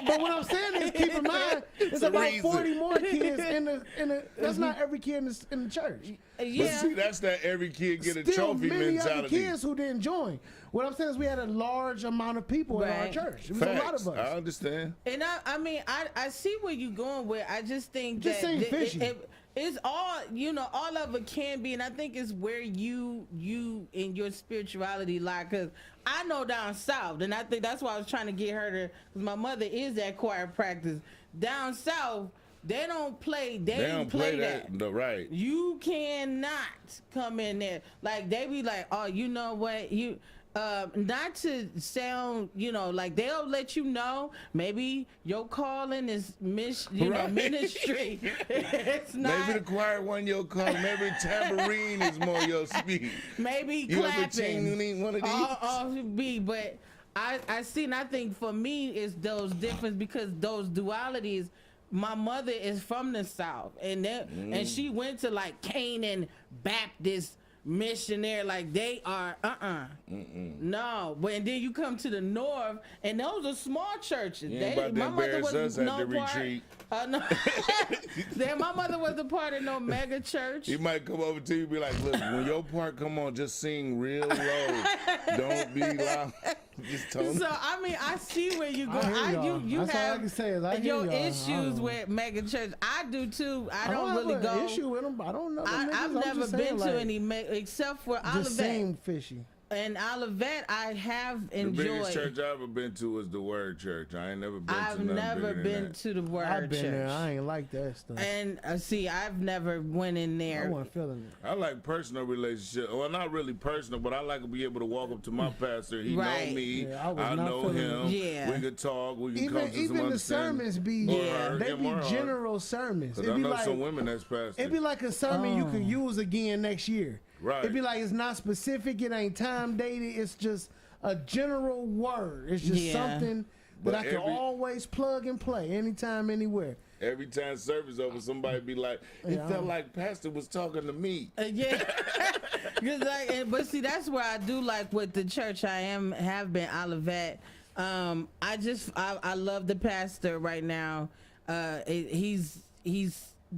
Speaker 4: but what I'm saying is, keep in mind, it's
Speaker 8: a
Speaker 4: about
Speaker 8: reason.
Speaker 4: 40 more kids in the. That's not every kid in the church.
Speaker 8: But
Speaker 3: Yeah.
Speaker 8: see, that's that every kid get a
Speaker 4: Still
Speaker 8: trophy
Speaker 4: many other
Speaker 8: mentality.
Speaker 4: kids who didn't join. What I'm saying is we had a large amount of people in our
Speaker 3: Right.
Speaker 4: church. It was a lot
Speaker 8: Facts.
Speaker 4: of us.
Speaker 8: I understand.
Speaker 3: And I mean, I see where you're going with. I just think
Speaker 4: Just
Speaker 3: that
Speaker 4: seem fishy.
Speaker 3: it's all, all of it can be, and I think it's where you in your spirituality lie. Because I know down south, and I think that's why I was trying to get her to. Because my mother is at choir practice down south. They don't play. They,
Speaker 8: They don't play
Speaker 3: that.
Speaker 8: that. Right.
Speaker 3: You cannot come in there like they be like, oh, you know what, you not to sound, like they'll let you know maybe your calling is
Speaker 8: Right.
Speaker 3: ministry. It's not.
Speaker 8: Maybe the choir one your call. Maybe tambourine is more your speed.
Speaker 3: Maybe
Speaker 8: You ever
Speaker 3: clapping.
Speaker 8: seen one of these?
Speaker 3: All be, but I see, and I think for me it's those difference because those dualities. My mother is from the South, and and she went to like Canaan Baptist missionary, like they are no. But and then you come to the North, and those are small churches.
Speaker 8: You ain't about to
Speaker 3: my mother
Speaker 8: embarrass
Speaker 3: was
Speaker 8: us at
Speaker 3: no
Speaker 8: the
Speaker 3: part.
Speaker 8: retreat.
Speaker 3: No. Then my mother was a part of no mega church.
Speaker 8: He might come over to you and be like, look, when your part come on, just sing real low. Don't be loud. Just tone.
Speaker 3: So I mean, I see where you go.
Speaker 4: I hear y'all.
Speaker 3: You
Speaker 4: That's all I
Speaker 3: have
Speaker 4: can say is I hear
Speaker 3: your
Speaker 4: y'all. I
Speaker 3: issues
Speaker 4: don't know.
Speaker 3: with mega church. I do too. I
Speaker 4: I
Speaker 3: don't really
Speaker 4: have
Speaker 3: go.
Speaker 4: an issue with them. I don't know. them niggas.
Speaker 3: I've
Speaker 4: I'm
Speaker 3: never
Speaker 4: just
Speaker 3: been
Speaker 4: saying,
Speaker 3: to
Speaker 4: like,
Speaker 3: any except for
Speaker 4: Just
Speaker 3: Olivet.
Speaker 4: seem fishy.
Speaker 3: And Olivet, I have
Speaker 8: The biggest
Speaker 3: enjoyed.
Speaker 8: church I ever been to was the Word Church. I ain't never been to
Speaker 3: I've
Speaker 8: nothing
Speaker 3: never
Speaker 8: bigger than
Speaker 3: been
Speaker 8: that.
Speaker 3: to the Word
Speaker 4: I've been
Speaker 3: Church.
Speaker 4: there. I ain't like that stuff.
Speaker 3: And see, I've never went in
Speaker 4: I
Speaker 3: there.
Speaker 4: wasn't feeling it.
Speaker 8: I like personal relationships. Well, not really personal, but I like to be able to walk up to my pastor. He
Speaker 3: Right.
Speaker 8: know me.
Speaker 4: Yeah, I was
Speaker 8: I
Speaker 4: not
Speaker 8: know
Speaker 4: feeling
Speaker 8: him.
Speaker 3: it. Yeah.
Speaker 8: We could talk. We can come to some
Speaker 4: Even the
Speaker 8: understanding.
Speaker 4: sermons be
Speaker 8: Or her,
Speaker 4: they
Speaker 8: him
Speaker 4: be
Speaker 8: or her.
Speaker 4: general sermons.
Speaker 8: 'Cause
Speaker 4: It'd
Speaker 8: I
Speaker 4: be
Speaker 8: know
Speaker 4: like
Speaker 8: some women that's pastors.
Speaker 4: it'd be like a sermon you could
Speaker 3: Oh.
Speaker 4: use again next year.
Speaker 8: Right.
Speaker 4: It'd be like it's not specific. It ain't time dated. It's just a general word. It's just
Speaker 3: Yeah.
Speaker 4: something
Speaker 8: But
Speaker 4: that I can
Speaker 8: every-
Speaker 4: always plug and play anytime, anywhere.
Speaker 8: Every time service over, somebody be like, it
Speaker 4: Yeah.
Speaker 8: felt like pastor was talking to me.
Speaker 3: Yeah, 'Cause but see, that's where I do like with the church I have been Olivet. I love the pastor right now. He's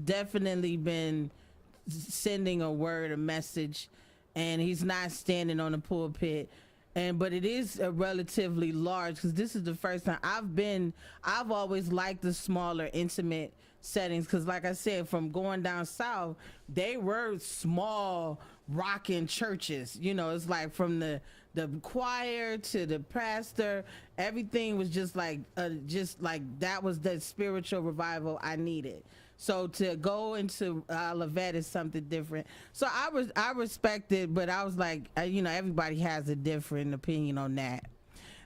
Speaker 3: definitely been sending a word, a message, and he's not standing on the pulpit but it is relatively large because this is the first time I've always liked the smaller, intimate settings because, like I said, from going down south, they were small rocking churches. You know, it's like from the choir to the pastor, everything was just like that was the spiritual revival I needed. So to go into Olivet is something different. So I respect it, but I was like, you know, everybody has a different opinion on that.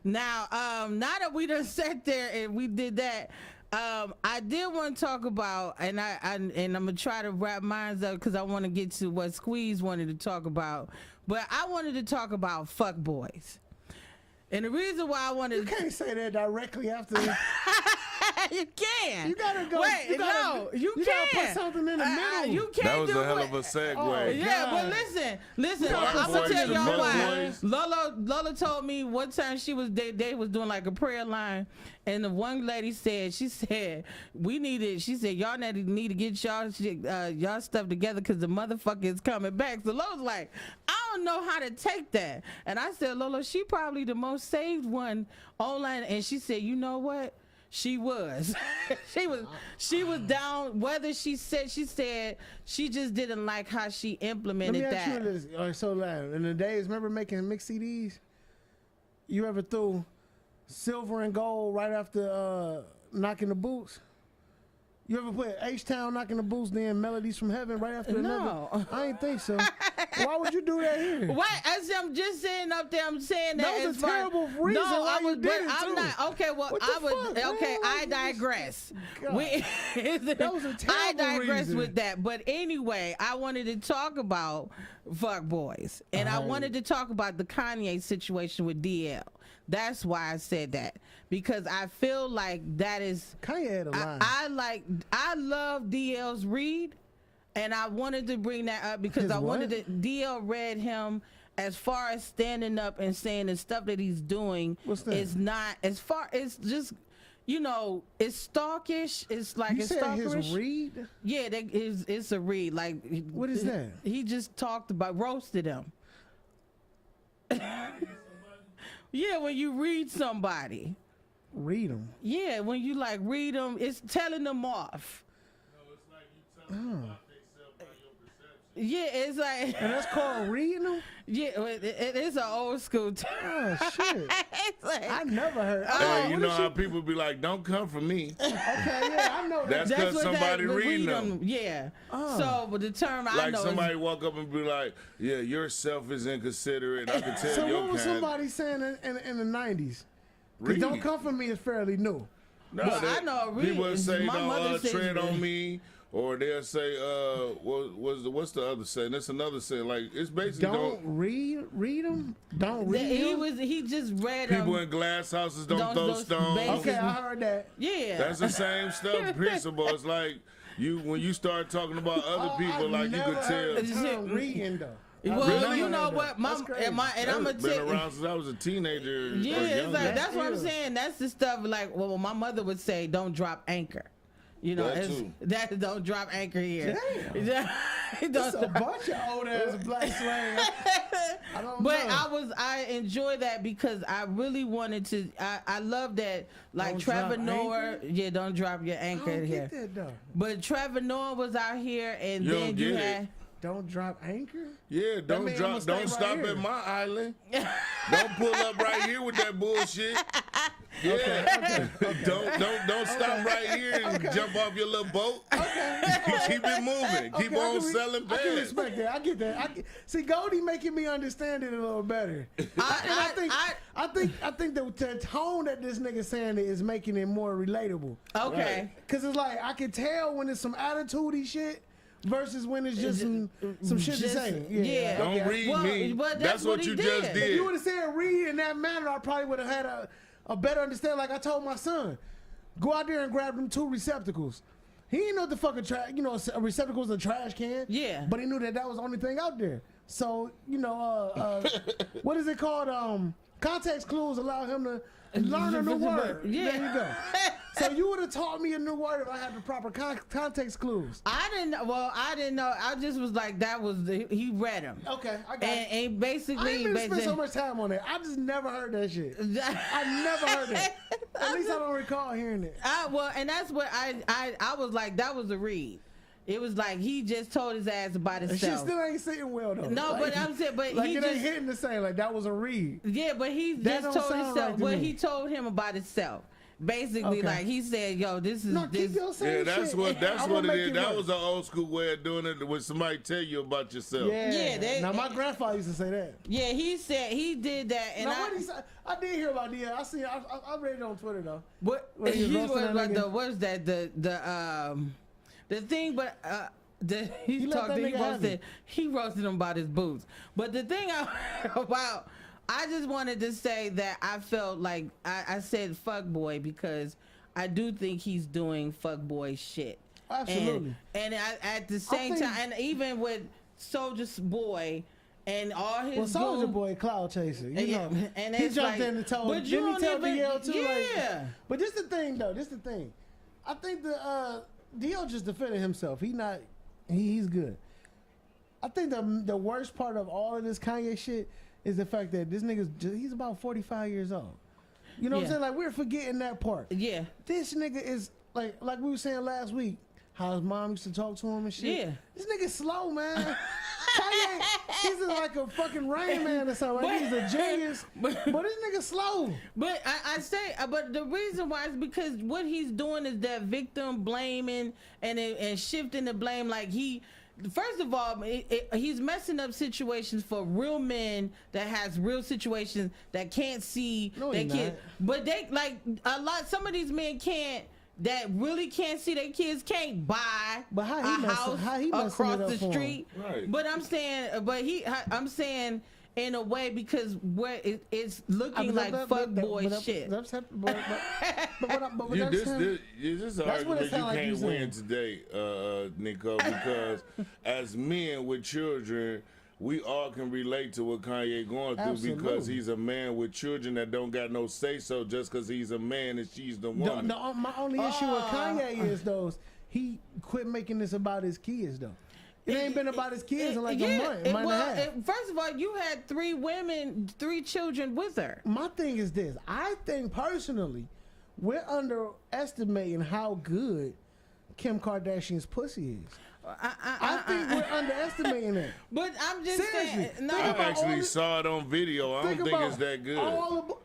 Speaker 3: Now now that we done sat there and we did that, I did want to talk about, and I'm gonna try to wrap mine up because I want to get to what Squeeze wanted to talk about. But I wanted to talk about fuck boys, and the reason why I wanted
Speaker 4: You can't say that directly after.
Speaker 3: you can.
Speaker 4: You gotta go.
Speaker 3: Wait,
Speaker 4: you gotta,
Speaker 3: no, you
Speaker 4: you
Speaker 3: can't.
Speaker 4: gotta put something in the middle.
Speaker 3: You can't.
Speaker 8: That was
Speaker 3: do
Speaker 8: a hell
Speaker 3: it.
Speaker 8: of a segue.
Speaker 4: Oh,
Speaker 3: Yeah, but
Speaker 4: God.
Speaker 3: listen.
Speaker 4: Fuck
Speaker 3: I'm gonna
Speaker 4: boys
Speaker 3: tell
Speaker 4: to
Speaker 3: y'all
Speaker 4: fuck
Speaker 3: why.
Speaker 8: boys.
Speaker 3: Lola told me one time they was doing like a prayer line, and the one lady said, she said y'all need to get y'all stuff together because the motherfucker is coming back. So Lola's like, I don't know how to take that, and I said, Lola, she probably the most saved one online, and she said, you know what? She was. she was down. Whether she said she just didn't like how she
Speaker 4: Let
Speaker 3: implemented
Speaker 4: me ask
Speaker 3: that.
Speaker 4: you this. All right, so in the days, remember making mix CDs? You ever threw silver and gold right after knocking the boots? You ever put H-Town knocking the boots, then Melodies from Heaven right after
Speaker 3: No.
Speaker 4: another? I ain't think so. Why would you do that here?
Speaker 3: Why? As I'm just saying up there, I'm saying that.
Speaker 4: That was
Speaker 3: as
Speaker 4: a
Speaker 3: far-
Speaker 4: terrible reason
Speaker 3: No,
Speaker 4: why
Speaker 3: I
Speaker 4: you
Speaker 3: was.
Speaker 4: did
Speaker 3: But
Speaker 4: it,
Speaker 3: I'm
Speaker 4: too.
Speaker 3: not. Okay, well,
Speaker 4: What the
Speaker 3: I would.
Speaker 4: fuck, man?
Speaker 3: Okay, I
Speaker 4: Like,
Speaker 3: digress.
Speaker 4: God.
Speaker 3: That
Speaker 4: was a
Speaker 3: I
Speaker 4: terrible
Speaker 3: digress
Speaker 4: reason.
Speaker 3: with that. But anyway, I wanted to talk about fuck boys, and I
Speaker 4: Alright.
Speaker 3: wanted to talk about the Kanye situation with DL. That's why I said that, because I feel like that is.
Speaker 4: Kanye had a line.
Speaker 3: I love DL's read, and I wanted to bring that up because
Speaker 4: His
Speaker 3: I wanted
Speaker 4: what?
Speaker 3: to. DL read him as far as standing up and saying the stuff that he's doing
Speaker 4: What's that?
Speaker 3: is not as far. It's just, you know, it's stalkish. It's like
Speaker 4: you
Speaker 3: it's
Speaker 4: said
Speaker 3: stalkerish.
Speaker 4: his read?
Speaker 3: Yeah, it's a read. Like,
Speaker 4: What is that?
Speaker 3: He just talked about roasted him. Yeah, when you read somebody.
Speaker 4: Read them.
Speaker 3: Yeah, when you like read them, it's telling them off. Yeah, it's like
Speaker 4: And that's called reading them?
Speaker 3: yeah, it is an old school term.
Speaker 4: Oh, shit.
Speaker 3: It's like,
Speaker 4: I never heard.
Speaker 8: Hey, you
Speaker 4: what
Speaker 8: know
Speaker 4: is
Speaker 8: how people be like, don't come for me.
Speaker 4: Okay, yeah, I know that.
Speaker 8: That's because
Speaker 3: what
Speaker 8: somebody
Speaker 3: that,
Speaker 8: reading
Speaker 3: read
Speaker 8: them.
Speaker 3: Yeah.
Speaker 4: Oh.
Speaker 3: So, but the term I
Speaker 8: Like
Speaker 3: know
Speaker 8: somebody
Speaker 3: is,
Speaker 8: walk up and be like, yeah, you're selfish and inconsiderate. I can tell
Speaker 4: So
Speaker 8: your
Speaker 4: what was
Speaker 8: kind.
Speaker 4: somebody saying in the 90s? Because
Speaker 8: Read.
Speaker 4: Don't Come For Me is fairly new.
Speaker 8: No,
Speaker 3: Well, I know read
Speaker 8: people
Speaker 3: is-
Speaker 8: say
Speaker 3: my mother
Speaker 8: don't
Speaker 3: says
Speaker 8: tread
Speaker 3: read.
Speaker 8: on me, or they'll say what's the other saying? That's another saying. Like it's basically
Speaker 4: Don't read them? Don't read them?
Speaker 3: he just read
Speaker 8: people
Speaker 3: them.
Speaker 8: in glass houses don't
Speaker 3: Don't-
Speaker 8: throw
Speaker 3: those
Speaker 8: stones.
Speaker 3: basic-
Speaker 4: Okay, I heard that.
Speaker 3: Yeah.
Speaker 8: That's the same stuff principle. It's like when you start talking about other people,
Speaker 4: I've
Speaker 8: like you
Speaker 4: never
Speaker 8: could
Speaker 4: heard
Speaker 8: tell.
Speaker 4: the term reading though.
Speaker 3: Well,
Speaker 8: Really?
Speaker 3: you know what,
Speaker 4: That's crazy.
Speaker 3: and I'm gonna
Speaker 8: That's been
Speaker 3: tell
Speaker 8: around since I was a teenager.
Speaker 3: Yeah,
Speaker 8: or
Speaker 3: it's
Speaker 8: younger.
Speaker 3: like that's what I'm
Speaker 4: Yeah.
Speaker 3: saying. That's the stuff like well, my mother would say, "Don't drop anchor." You know,
Speaker 8: That
Speaker 3: it's,
Speaker 8: too.
Speaker 3: that don't drop anchor here.
Speaker 4: Damn.
Speaker 3: Don't
Speaker 4: It's a
Speaker 3: drop-
Speaker 4: bunch of old ass black slang. I don't
Speaker 3: But
Speaker 4: know.
Speaker 3: I enjoy that because I really wanted to. I love that like
Speaker 4: Don't
Speaker 3: Trevor
Speaker 4: drop
Speaker 3: Noah.
Speaker 4: anchor?
Speaker 3: Yeah, don't drop your
Speaker 4: I
Speaker 3: anchor
Speaker 4: don't
Speaker 3: here.
Speaker 4: get that though.
Speaker 3: But Trevor Noah was out here, and
Speaker 8: You
Speaker 3: then
Speaker 8: don't
Speaker 3: you
Speaker 8: get it.
Speaker 3: had.
Speaker 4: Don't drop anchor?
Speaker 8: Yeah, don't
Speaker 4: mean
Speaker 8: drop,
Speaker 4: I'ma stay
Speaker 8: don't
Speaker 4: right
Speaker 8: stop
Speaker 4: here.
Speaker 8: at my island. Don't pull up right here with that bullshit. Yeah, don't stop right here and jump off your little boat. Keep it moving. Keep
Speaker 4: Okay, I
Speaker 8: on
Speaker 4: can
Speaker 8: selling
Speaker 4: I can
Speaker 8: bags.
Speaker 4: respect that. I get that. See, Goldie making me understand it a little better. I think the tone that this nigga saying it is making it more relatable.
Speaker 3: Okay.
Speaker 4: Cause it's like I can tell when it's some attitude-y shit versus when it's just some shit to
Speaker 3: Just-
Speaker 4: say.
Speaker 3: yeah.
Speaker 8: Don't
Speaker 4: okay.
Speaker 8: read
Speaker 3: Well,
Speaker 8: me.
Speaker 3: but
Speaker 8: That's what
Speaker 3: he
Speaker 8: you just
Speaker 4: If
Speaker 8: did.
Speaker 4: you would have said read in that manner, I probably would have had a better understanding. Like I told my son, go out there and grab them 2 receptacles. He didn't know what the fucking a receptacle was a trash can.
Speaker 3: Yeah.
Speaker 4: But he knew that was the only thing out there. So what is it called? Context clues allow him Learn a new word.
Speaker 3: Yeah.
Speaker 4: There you go. So you would have taught me a new word if I had the proper context clues.
Speaker 3: I didn't know. I just was like, he read them.
Speaker 4: Okay, I got
Speaker 3: And,
Speaker 4: it.
Speaker 3: and basically,
Speaker 4: I ain't even spent so much time on that. I just never heard that shit. I never heard it. At least I don't recall hearing it.
Speaker 3: And that's what I was like, that was a read. It was like he just told his ass about
Speaker 4: And shit
Speaker 3: himself.
Speaker 4: still ain't sitting well though.
Speaker 3: No,
Speaker 4: Like,
Speaker 3: but I'm saying, but
Speaker 4: like
Speaker 3: he
Speaker 4: it
Speaker 3: just
Speaker 4: ain't hitting the same. Like that was a read.
Speaker 3: yeah, but he
Speaker 4: That
Speaker 3: just
Speaker 4: don't
Speaker 3: told
Speaker 4: sound
Speaker 3: himself.
Speaker 4: right to
Speaker 3: Well,
Speaker 4: me.
Speaker 3: he told him about himself. Basically,
Speaker 4: Okay.
Speaker 3: like he said, "Yo, this is
Speaker 4: No,
Speaker 3: this."
Speaker 4: keep your same
Speaker 8: Yeah, that's
Speaker 4: shit.
Speaker 8: what
Speaker 4: I
Speaker 8: it
Speaker 4: wanna make
Speaker 8: is. That
Speaker 4: work.
Speaker 8: was an old school way of doing it when somebody tell you about yourself.
Speaker 4: Yeah.
Speaker 3: Yeah,
Speaker 4: Now my grandfather used to say that.
Speaker 3: Yeah, he said he did that, and
Speaker 4: Now what he said, I did hear about that. I read it on Twitter though.
Speaker 3: what
Speaker 4: When he was
Speaker 3: he
Speaker 4: roasting
Speaker 3: was
Speaker 4: that
Speaker 3: like
Speaker 4: nigga.
Speaker 3: what's that the thing, but he
Speaker 4: let that nigga have
Speaker 3: he roasted him about his boots. But the thing about I just wanted to say that I felt like I said fuck boy because I do think he's doing fuck boy shit.
Speaker 4: Absolutely.
Speaker 3: And at the same
Speaker 4: think-
Speaker 3: time, and even with Soulja Boy and all his
Speaker 4: Well, Soulja
Speaker 3: goon-
Speaker 4: Boy, Cloud Chaser, you know,
Speaker 3: and
Speaker 4: he
Speaker 3: it's
Speaker 4: jumped
Speaker 3: like-
Speaker 4: in and told.
Speaker 3: but you
Speaker 4: Didn't he
Speaker 3: don't
Speaker 4: tell
Speaker 3: even-
Speaker 4: DL too?
Speaker 3: yeah.
Speaker 4: Like, but this the thing though. This the thing. I think the DL just defended himself. He's good. I think the worst part of all of this Kanye shit is the fact that this he's about 45 years old. You know what I'm
Speaker 3: Yeah.
Speaker 4: saying? Like we're forgetting that part.
Speaker 3: Yeah.
Speaker 4: This nigga is like we were saying last week, how his mom used to talk to him and shit.
Speaker 3: Yeah.
Speaker 4: This nigga slow, man. Kanye, he's just like a fucking Rain Man or something. Like he's a genius, but this nigga slow.
Speaker 3: But I say, but the reason why is because what he's doing is that victim blaming and shifting the blame. Like first of all, he's messing up situations for real men that has real situations that can't see.
Speaker 4: No,
Speaker 3: they
Speaker 4: he
Speaker 3: can't.
Speaker 4: not.
Speaker 3: But they like some of these men can't. That really can't see their kids can't buy
Speaker 4: But how he
Speaker 3: a house
Speaker 4: messing
Speaker 3: across
Speaker 4: it up
Speaker 3: the
Speaker 4: for 'em?
Speaker 3: street.
Speaker 8: Right.
Speaker 3: But I'm saying in a way because where it's looking like fuck boy shit.
Speaker 4: But
Speaker 8: You,
Speaker 4: that's
Speaker 8: this
Speaker 4: him.
Speaker 8: this is an
Speaker 4: That's what
Speaker 8: argument
Speaker 4: it
Speaker 8: you
Speaker 4: sound like
Speaker 8: can't
Speaker 4: you
Speaker 8: win
Speaker 4: saying.
Speaker 8: today, Nico, because as men with children, we all can relate to what Kanye going through because
Speaker 4: Absolutely.
Speaker 8: he's a man with children that don't got no say so just because he's a man and she's the woman.
Speaker 4: My only issue with Kanye is he quit making this about his kids though. It ain't been about his kids in like a month and a half.
Speaker 3: First of all, you had 3 children with her.
Speaker 4: My thing is this. I think personally, we're underestimating how good Kim Kardashian's pussy is. I think we're underestimating it.
Speaker 3: But I'm just
Speaker 4: Seriously,
Speaker 3: saying. No,
Speaker 8: I
Speaker 4: think about
Speaker 8: actually
Speaker 4: all the-
Speaker 8: saw it on video. I don't think
Speaker 4: about
Speaker 8: it's that good.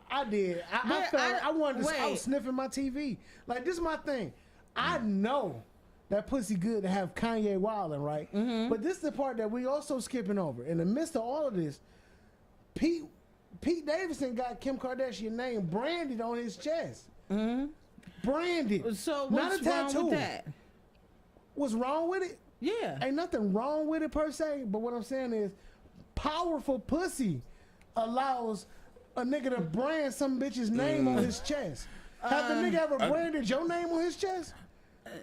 Speaker 4: I did. I
Speaker 3: But
Speaker 4: felt I wanted to. I
Speaker 3: wait.
Speaker 4: was sniffing my TV. Like this is my thing. I know that pussy good to have Kanye wilding, right?
Speaker 3: Mm-hmm.
Speaker 4: But this is the part that we also skipping over. In the midst of all of this, Pete Davidson got Kim Kardashian name branded on his chest. Branded.
Speaker 3: so
Speaker 4: not
Speaker 3: what's
Speaker 4: a
Speaker 3: wrong
Speaker 4: tattoo.
Speaker 3: with that?
Speaker 4: What's wrong with it?
Speaker 3: Yeah.
Speaker 4: Ain't nothing wrong with it per se, but what I'm saying is powerful pussy allows a nigga to brand some bitch's name on his chest. Have the nigga ever branded your name on his chest?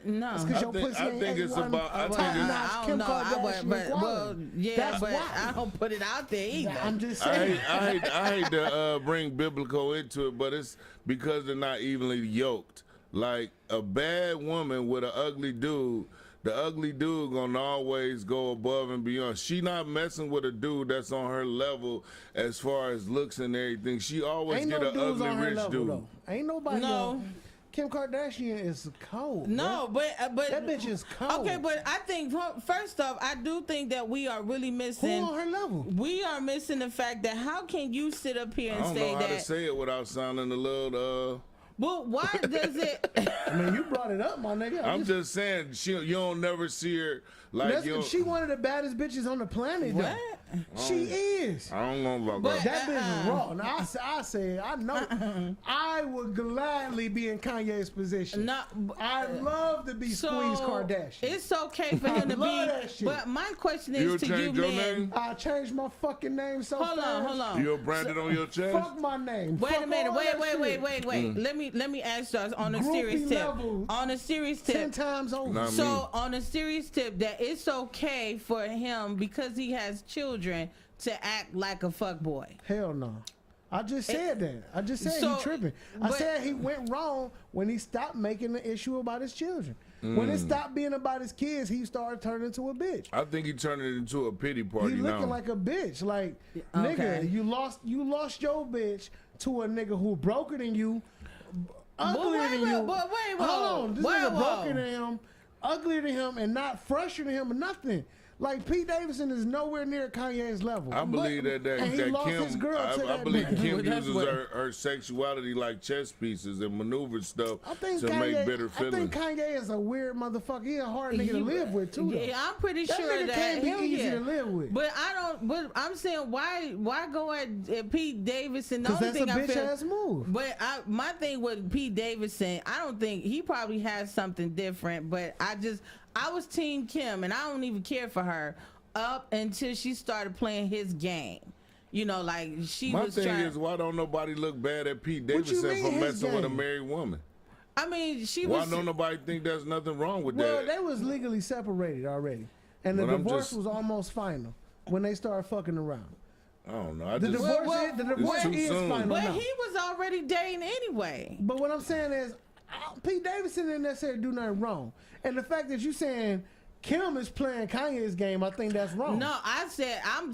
Speaker 3: No.
Speaker 4: Because your pussy
Speaker 8: I
Speaker 4: ain't
Speaker 8: think it's
Speaker 4: A1
Speaker 8: about- I think it's-
Speaker 4: top-notch
Speaker 3: I
Speaker 4: Kim
Speaker 3: don't know.
Speaker 4: Kardashian
Speaker 3: Well,
Speaker 4: quality.
Speaker 3: yeah,
Speaker 4: That's
Speaker 3: but
Speaker 4: why.
Speaker 3: I don't put it out there either.
Speaker 4: I'm just
Speaker 8: I
Speaker 4: saying.
Speaker 8: hate to bring biblical into it, but it's because they're not evenly yoked. Like a bad woman with an ugly dude, the ugly dude gonna always go above and beyond. She not messing with a dude that's on her level as far as looks and everything. She always
Speaker 4: Ain't
Speaker 8: get
Speaker 4: no
Speaker 8: an
Speaker 4: dudes
Speaker 8: ugly
Speaker 4: on her
Speaker 8: rich
Speaker 4: level
Speaker 8: dude.
Speaker 4: though. Ain't nobody.
Speaker 3: No.
Speaker 4: Kim Kardashian is cold.
Speaker 3: No,
Speaker 4: bro.
Speaker 3: but
Speaker 4: That bitch is cold.
Speaker 3: Okay, but I think first off, I do think that we are really
Speaker 4: Who
Speaker 3: missing.
Speaker 4: on her level?
Speaker 3: We are missing the fact that how can you sit up here
Speaker 8: I
Speaker 3: and
Speaker 8: don't
Speaker 3: say
Speaker 8: know how to
Speaker 3: that?
Speaker 8: say it without sounding a little.
Speaker 3: But why does it?
Speaker 4: I mean, you brought it up, my nigga.
Speaker 8: I'm just saying, you don't never see her like you.
Speaker 4: She one of the baddest bitches on the planet, though.
Speaker 3: What?
Speaker 4: She is.
Speaker 8: I don't know about
Speaker 3: But-
Speaker 8: that.
Speaker 4: That bitch is raw. Now I say, I know. I would gladly be in Kanye's position.
Speaker 3: No,
Speaker 4: I'd love to be Squeeze Kardashian.
Speaker 3: It's okay for him to
Speaker 4: love that
Speaker 3: be.
Speaker 4: shit.
Speaker 3: But my question
Speaker 8: You'll
Speaker 3: is to you,
Speaker 8: change your
Speaker 3: man.
Speaker 8: name?
Speaker 4: I changed my fucking name so
Speaker 3: Hold
Speaker 4: fast.
Speaker 3: on, hold on.
Speaker 8: You're branded on your chest?
Speaker 4: Fuck my name.
Speaker 3: Wait
Speaker 4: Fuck
Speaker 3: a minute.
Speaker 4: all
Speaker 3: Wait.
Speaker 4: that shit.
Speaker 3: Let me ask you on a
Speaker 4: Groupie
Speaker 3: serious tip.
Speaker 4: level.
Speaker 3: On a serious
Speaker 4: 10
Speaker 3: tip.
Speaker 4: times over.
Speaker 8: Nah.
Speaker 3: So on a serious tip, that it's okay for him because he has children to act like a fuck boy.
Speaker 4: Hell no. I just said that. I just said
Speaker 3: So,
Speaker 4: he tripping. I
Speaker 3: but-
Speaker 4: said he went wrong when he stopped making the issue about his children. When it stopped being about his kids, he started turning into a bitch.
Speaker 8: I think he turned it into a pity party
Speaker 4: He
Speaker 8: now.
Speaker 4: looking like a bitch. Like,
Speaker 3: Okay.
Speaker 4: nigga, you lost your bitch to a nigga who broker than you, uglier
Speaker 3: wait,
Speaker 4: than
Speaker 3: wait,
Speaker 4: you.
Speaker 3: but wait, whoa.
Speaker 4: Hold on, this
Speaker 3: Wait,
Speaker 4: nigga
Speaker 3: whoa.
Speaker 4: broker than him, uglier than him, and not fresher than him or nothing. Like Pete Davidson is nowhere near Kanye's level.
Speaker 8: I believe that
Speaker 4: and he lost
Speaker 8: Kim.
Speaker 4: his girl to
Speaker 8: I
Speaker 4: that
Speaker 8: believe
Speaker 4: nigga.
Speaker 8: Kim
Speaker 3: Well, that's
Speaker 8: uses
Speaker 3: what-
Speaker 8: her sexuality like chess pieces and maneuvered stuff
Speaker 4: I think
Speaker 8: to
Speaker 4: Kanye,
Speaker 8: make bitter
Speaker 4: I think
Speaker 8: feelings.
Speaker 4: Kanye is a weird motherfucker. He a hard nigga to live with too. Though.
Speaker 3: Yeah, I'm pretty
Speaker 4: That
Speaker 3: sure
Speaker 4: nigga
Speaker 3: that
Speaker 4: can't be
Speaker 3: hell
Speaker 4: easy
Speaker 3: yeah.
Speaker 4: to live with.
Speaker 3: But I don't. But I'm saying why go at Pete Davidson? The
Speaker 4: Because
Speaker 3: only
Speaker 4: that's a
Speaker 3: thing I
Speaker 4: bitch
Speaker 3: feel,
Speaker 4: ass move.
Speaker 3: But my thing with Pete Davidson, I don't think he probably has something different. But I was Team Kim, and I don't even care for her up until she started playing his game. You know, like she
Speaker 8: My
Speaker 3: was
Speaker 8: thing
Speaker 3: trying.
Speaker 8: is, why don't nobody look bad at Pete
Speaker 4: What you
Speaker 8: Davidson
Speaker 4: mean
Speaker 8: for
Speaker 4: his
Speaker 8: messing with a
Speaker 4: game?
Speaker 8: married woman?
Speaker 3: I mean, she
Speaker 8: Why
Speaker 3: was.
Speaker 8: don't nobody think there's nothing wrong with
Speaker 4: Well,
Speaker 8: that?
Speaker 4: they was legally separated already, and the
Speaker 8: But I'm
Speaker 4: divorce
Speaker 8: just-
Speaker 4: was almost final when they started fucking around.
Speaker 8: I don't know. I
Speaker 4: The
Speaker 8: just
Speaker 4: divorce,
Speaker 3: well,
Speaker 4: the divorce
Speaker 8: too
Speaker 4: is
Speaker 8: soon.
Speaker 4: final
Speaker 3: But
Speaker 4: now.
Speaker 3: he was already dating anyway.
Speaker 4: But what I'm saying is, Pete Davidson didn't necessarily do nothing wrong, and the fact that you saying Kim is playing Kanye's game, I think that's wrong.
Speaker 3: No, I'm